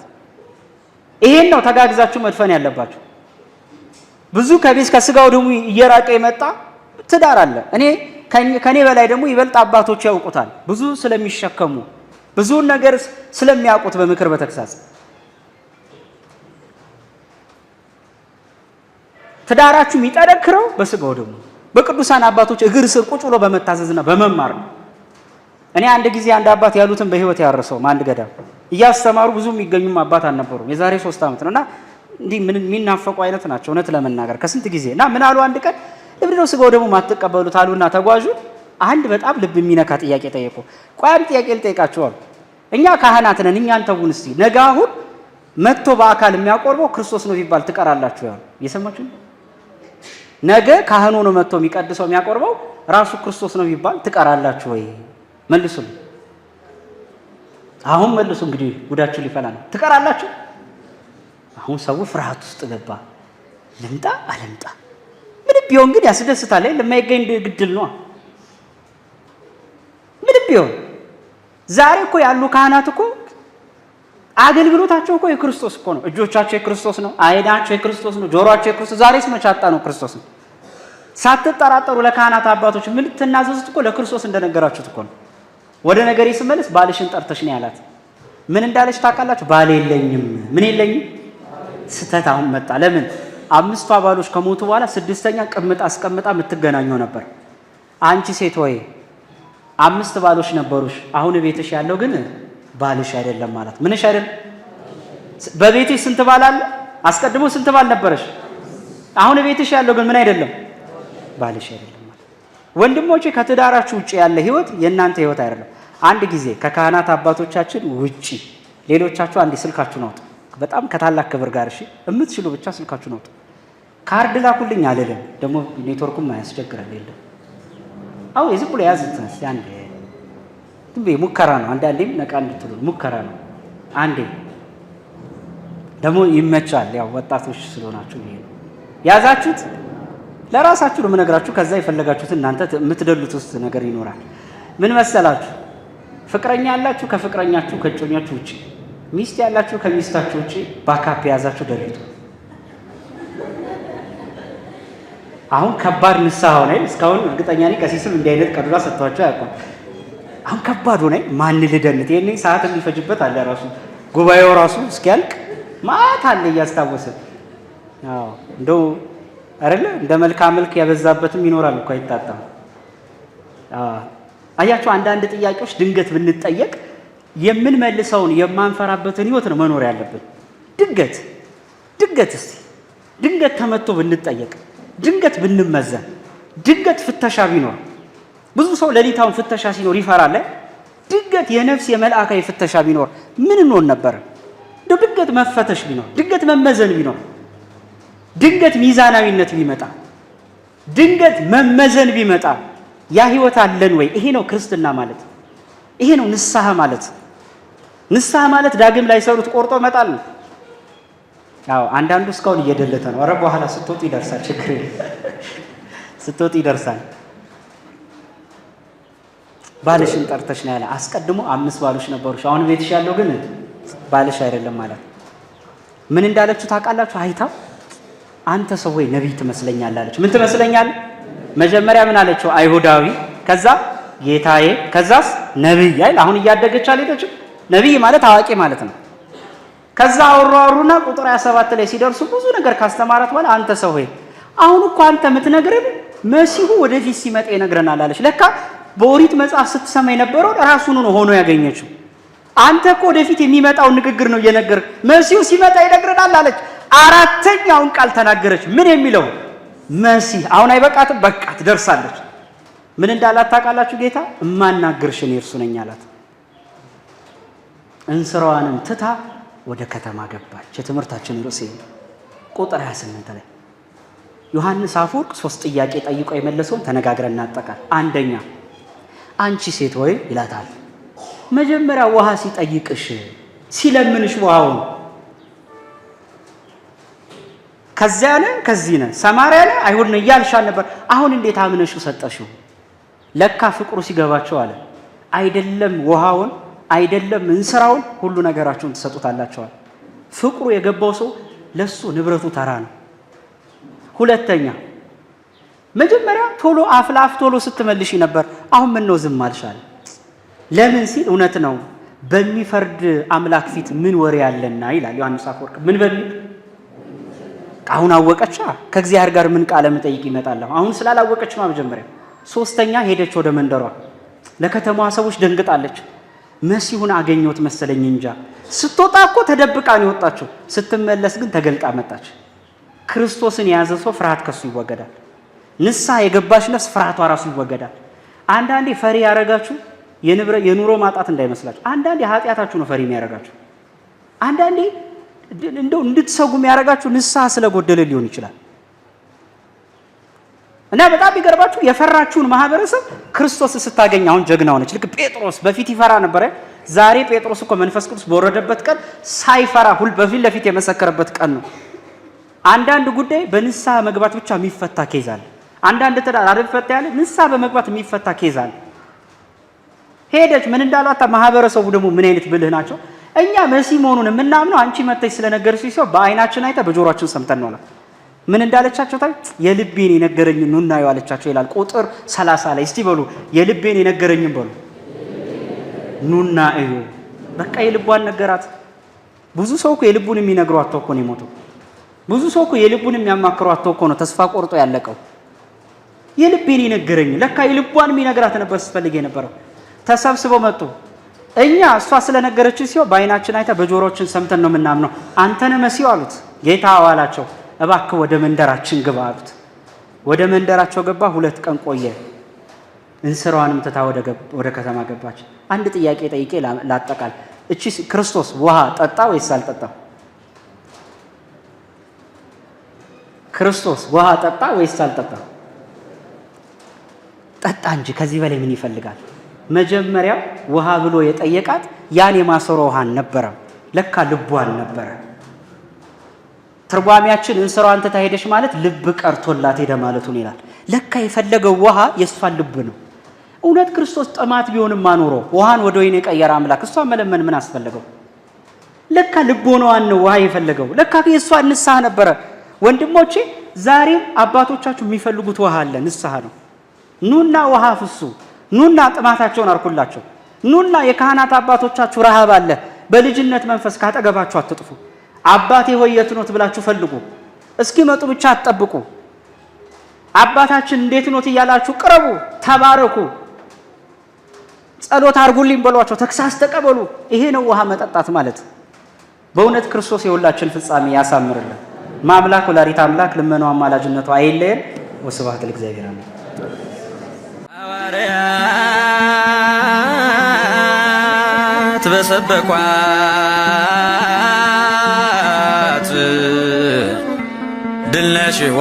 ይሄን ነው ተጋግዛችሁ መድፈን ያለባችሁ። ብዙ ከቤት ከስጋው ደግሞ እየራቀ የመጣ ትዳር አለ። ከኔ በላይ ደግሞ ይበልጥ አባቶች ያውቁታል። ብዙ ስለሚሸከሙ ብዙ ነገር ስለሚያውቁት በምክር በተግሳጽ ትዳራችሁ የሚጠነክረው በስጋው ደግሞ በቅዱሳን አባቶች እግር ስር ቁጭ ብሎ በመታዘዝና በመማር ነው። እኔ አንድ ጊዜ አንድ አባት ያሉትን በህይወት ያረሰው አንድ ገዳም እያስተማሩ ብዙ የሚገኙም አባት አልነበሩም። የዛሬ 3 ዓመት ነውና እንዲህ ምን የሚናፈቁ አይነት ናቸው እውነት ለመናገር ከስንት ጊዜ እና ምን አሉ አንድ ቀን ለምንድነው ስጋው ደግሞ ማትቀበሉት አሉና ተጓዡ አንድ በጣም ልብ የሚነካ ጥያቄ ጠየቁ። ቆይ አንድ ጥያቄ ልጠይቃችሁ አሉ። እኛ ካህናት ነን፣ እኛን ተውን እስቲ። ነገ አሁን መጥቶ በአካል የሚያቆርበው ክርስቶስ ነው ቢባል ትቀራላችሁ ያሉ። እየሰማችሁ ነገ ካህኑ ነው መጥቶ የሚቀድሰው የሚያቆርበው ራሱ ክርስቶስ ነው ቢባል ትቀራላችሁ ወይ? መልሱ። አሁን መልሱ። እንግዲህ ጉዳችሁ ሊፈላ ነው። ትቀራላችሁ? አሁን ሰው ፍርሃት ውስጥ ገባ። ልምጣ አልምጣ ምንም ቢሆን ግን ያስደስታል። ለማይገኝ ግድል ነው። ምንም ቢሆን ዛሬ እኮ ያሉ ካህናት እኮ አገልግሎታቸው እኮ የክርስቶስ እኮ ነው። እጆቻቸው የክርስቶስ ነው። አይናቸው የክርስቶስ ነው። ጆሮአቸው የክርስቶስ። ዛሬስ መቻጣ ነው ክርስቶስ ነው። ሳትጠራጠሩ ለካህናት አባቶች ምን ትናዘዙት እኮ ለክርስቶስ እንደነገራችሁት እኮ ነው። ወደ ነገሬ ስመለስ ባልሽን ጠርተሽ ነው ያላት። ምን እንዳለች ታውቃላችሁ? ባል የለኝም። ምን የለኝም? ስተት አሁን መጣ። ለምን 5 ባሎች ከሞቱ በኋላ 6ኛ ቅምጣ አስቀምጣ የምትገናኘው ነበር። አንቺ ሴት ወይ 5 ባሎች ነበሩሽ፣ አሁን ቤትሽ ያለው ግን ባልሽ አይደለም ማለት ምንሽ አይደለም። በቤትሽ ስንት ባል አለ? አስቀድሞ ስንት ባል ነበረሽ? አሁን ቤትሽ ያለው ግን ምን አይደለም? ባልሽ አይደለም ማለት። ወንድሞቼ ከትዳራችሁ ውጪ ያለ ህይወት የእናንተ ህይወት አይደለም። አንድ ጊዜ ከካህናት አባቶቻችን ውጪ ሌሎቻችሁ አንድ ስልካችሁን አውጡ። በጣም ከታላቅ ክብር ጋር እሺ፣ የምትችሉ ብቻ ስልካችሁን አውጡ። ካርድ ላኩልኝ አልልም፣ ደግሞ ኔትወርኩም አያስቸግራል። የለም አው የዚህ ብሎ ያዝት አንዴ ሙከራ ነው። አንዳንዴም ነቃ እንድትሉ ሙከራ ነው። አንዴ ደግሞ ይመቻል። ያው ወጣቶች ስለሆናችሁ ይሄ ነው ያዛችሁት። ለራሳችሁ ነው የምነግራችሁ። ከዛ የፈለጋችሁት እናንተ የምትደሉት ውስጥ ነገር ይኖራል። ምን መሰላችሁ? ፍቅረኛ ያላችሁ ከፍቅረኛችሁ ከጮኛችሁ ውጪ ሚስት ያላችሁ ከሚስታችሁ ውጪ ባካፕ የያዛችሁ ደልቱ። አሁን ከባድ ንስሐ ሆነ። እስካሁን እርግጠኛ ነኝ ቀሲስም እንዲህ አይነት ቀዱላ ሰጥቷቸው አያውቁም። አሁን ከባድ ሆነ። ማን ልደንት ይሄኔ ሰዓት የሚፈጅበት አለ ራሱ ጉባኤው ራሱ እስኪያልቅ ማታ አለ እያስታወሰ። አዎ እንደው አይደለ እንደ መልካም መልክ ያበዛበትም ይኖራል እኮ አይታጣም። አያችሁ አንዳንድ ጥያቄዎች ድንገት ብንጠየቅ የምንመልሰውን የማንፈራበትን ህይወት ነው መኖር ያለብን። ድንገት እስቲ ድንገት ተመቶ ብንጠየቅ፣ ድንገት ብንመዘን፣ ድንገት ፍተሻ ቢኖር ብዙ ሰው ሌሊታውን ፍተሻ ሲኖር ይፈራል። ድንገት የነፍስ የመልአካዊ ፍተሻ ቢኖር ምን እንሆን ነበር? ድንገት መፈተሽ ቢኖር፣ ድንገት መመዘን ቢኖር፣ ድንገት ሚዛናዊነት ቢመጣ፣ ድንገት መመዘን ቢመጣ ያ ህይወት አለን ወይ? ይሄ ነው ክርስትና ማለት። ይሄ ነው ንስሐ ማለት። ንስሐ ማለት ዳግም ላይ ሰሩት ቆርጦ መጣል ነው። ያው አንዳንዱ እስካሁን እየደለተ ነው። ኧረ በኋላ ስትወጡ ይደርሳል። ችግር ስትወጡ ይደርሳል። ባልሽን ጠርተሽ ነው ያለ። አስቀድሞ 5 ባሎች ነበሩሽ፣ አሁን ቤትሽ ያለው ግን ባልሽ አይደለም ማለት። ምን እንዳለችው ታውቃላችሁ? አይታው አንተ ሰው ወይ ነቢይ ትመስለኛለህ አለች። ምን ትመስለኛለህ? መጀመሪያ ምን አለችው? አይሁዳዊ፣ ከዛ ጌታዬ፣ ከዛስ ነቢይ አይደል? አሁን እያደገች አልሄደችም? ነቢይ ማለት አዋቂ ማለት ነው። ከዛ አወራሩና ቁጥር 27 ላይ ሲደርሱ ብዙ ነገር ካስተማራት በኋላ አንተ ሰው ሆይ አሁን እኮ አንተ የምትነግረን መሲሁ ወደፊት ሲመጣ ይነግረናል አለች። ለካ በኦሪት መጽሐፍ ስትሰማ የነበረው ራሱን ሆኖ ያገኘችው። አንተ እኮ ወደፊት የሚመጣውን ንግግር ነው እየነገር መሲሁ ሲመጣ ይነግረናል አለች። አራተኛውን ቃል ተናገረች። ምን የሚለው መሲህ። አሁን አይበቃትም? በቃ ትደርሳለች። ምን እንዳላት ታውቃላችሁ? ጌታ እማናግርሽ እኔ እርሱ ነኝ አላት። እንስራዋንም ትታ ወደ ከተማ ገባች። የትምህርታችን ርዕስ ቁጥር 28 ላይ ዮሐንስ አፈወርቅ 3 ጥያቄ ጠይቆ የመለሰውን ተነጋግረን እናጠቃል። አንደኛ አንቺ ሴት ሆይ ይላታል። መጀመሪያ ውሃ ሲጠይቅሽ ሲለምንሽ ውሃውን ከዚያ ነህ ከዚህ ነህ ሰማርያ ነህ አይሁድ ነህ እያልሻል ነበር። አሁን እንዴት አምነሽ ሰጠሽው? ለካ ፍቅሩ ሲገባቸው አለ አይደለም ውሃውን አይደለም እንስራውን ሁሉ ነገራችሁን ትሰጡታላችኋል። ፍቅሩ የገባው ሰው ለሱ ንብረቱ ተራ ነው። ሁለተኛ መጀመሪያ ቶሎ አፍላፍ ቶሎ ስትመልሽ ነበር። አሁን ምን ነው ዝም አልሻል? ለምን ሲል እውነት ነው በሚፈርድ አምላክ ፊት ምን ወሬ ያለና ይላል ዮሐንስ አፈወርቅ። ምን በሚል አሁን አወቀቻ ከእግዚአብሔር ጋር ምን ቃለ መጠይቅ ይመጣል? አሁን ስላላወቀች ነው መጀመሪያ። ሶስተኛ ሄደች ወደ መንደሯ። ለከተማዋ ሰዎች ደንግጣለች። መሲሁን አገኘሁት መሰለኝ እንጃ። ስትወጣ እኮ ተደብቃ ነው የወጣችው። ስትመለስ ግን ተገልጣ መጣች። ክርስቶስን የያዘ ሰው ፍርሃት ከሱ ይወገዳል። ንስሐ የገባች ነፍስ ፍርሃቷ ራሱ ይወገዳል። አንዳንዴ ፈሪ ያረጋችሁ የኑሮ ማጣት እንዳይመስላችሁ። አንዳንዴ ኃጢአታችሁ ነው ፈሪ የሚያረጋችሁ። አንዳንዴ እንደው እንድትሰጉ የሚያረጋችሁ ንስሐ ስለጎደለ ሊሆን ይችላል። እና በጣም ይገርባችሁ የፈራችሁን ማህበረሰብ ክርስቶስ ስታገኝ አሁን ጀግና ሆነች። ልክ ጴጥሮስ በፊት ይፈራ ነበር። ዛሬ ጴጥሮስ እኮ መንፈስ ቅዱስ በወረደበት ቀን ሳይፈራ በፊት ለፊት የመሰከረበት ቀን ነው። አንዳንድ ጉዳይ በንስሐ መግባት ብቻ የሚፈታ ኬዝ አለ። አንዳንድ ትዳር አልፈታ ያለ ንስሐ በመግባት የሚፈታ ኬዝ አለ። ሄደች ምን እንዳሏት ማህበረሰቡ ደግሞ ምን አይነት ብልህ ናቸው። እኛ መሲህ መሆኑን የምናምነው አንቺ መተሽ ስለነገርሽ ሲሆን በአይናችን አይታ በጆሮአችን ሰምተን ነው አላት። ምን እንዳለቻቸው ታይ የልቤን የነገረኝ ኑና ያለቻቸው ይላል ቁጥር 30 ላይ። እስቲ በሉ የልቤን የነገረኝን በሉ ኑና እዩ። በቃ የልቧን ነገራት። ብዙ ሰው እኮ የልቡን የሚነግሯት ተው እኮ ነው የሞተው። ብዙ ሰው እኮ የልቡን የሚያማክሯት ተው እኮ ነው ተስፋ ቆርጦ ያለቀው። የልቤን የነገረኝ ለካ የልቧን የሚነግራት ነበር ስትፈልግ የነበረው። ተሰብስበው መጡ። እኛ እሷ ስለነገረችው ሲሆን በአይናችን አይታ በጆሮአችን ሰምተን ነው የምናምነው። አንተ ነህ መሲሁ አሉት። ጌታ አዋላቸው እባክህ ወደ መንደራችን ግባ አሉት። ወደ መንደራቸው ገባ። 2 ቀን ቆየ። እንስራዋንም ትታ ወደ ከተማ ገባች። አንድ ጥያቄ ጠይቄ ላጠቃል። እቺ ክርስቶስ ውሃ ጠጣ ወይስ አልጠጣ? ክርስቶስ ውሃ ጠጣ ወይስ አልጠጣ? ጠጣ እንጂ ከዚህ በላይ ምን ይፈልጋል? መጀመሪያ ውሃ ብሎ የጠየቃት ያን የማሰሮ ውሃን ነበረ። ለካ ልቧን ነበረ። ትርጓሚያችን እንስራዋን ትታ ሄደች ማለት ልብ ቀርቶላት ሄደ ማለቱን ይላል። ለካ የፈለገው ውሃ የእሷን ልብ ነው። እውነት ክርስቶስ ጥማት ቢሆንም አኖሮ ውሃን ወደ ወይን የቀየረ አምላክ እሷን መለመን ምን አስፈለገው? ለካ ልቦናዋን ነው ውሃ የፈለገው። ለካ የሷ ንስሐ ነበረ። ወንድሞቼ ዛሬም አባቶቻችሁ የሚፈልጉት ውሃ አለ፣ ንስሐ ነው። ኑና ውሃ ፍሱ፣ ኑና ጥማታቸውን አርኩላቸው። ኑና የካህናት አባቶቻችሁ ረሃብ አለ፣ በልጅነት መንፈስ ካጠገባችሁ አትጥፉ። አባቴ ሆይ የት ኖት ብላችሁ ፈልጉ። እስኪመጡ ብቻ አትጠብቁ። አባታችን እንዴት ኖት እያላችሁ ቅረቡ፣ ተባረኩ፣ ጸሎት አርጉልኝ በሏቸው፣ ተክሳስ ተቀበሉ። ይሄ ነው ውሃ መጠጣት ማለት። በእውነት ክርስቶስ የሁላችን ፍጻሜ ያሳምርልን። ማምላክ ወላዲተ አምላክ ልመናዋ አማላጅነቷ አይለየን። ወስብሐት ለእግዚአብሔር አሜን። ሐዋርያት በሰበኳት ድል ነሽዎ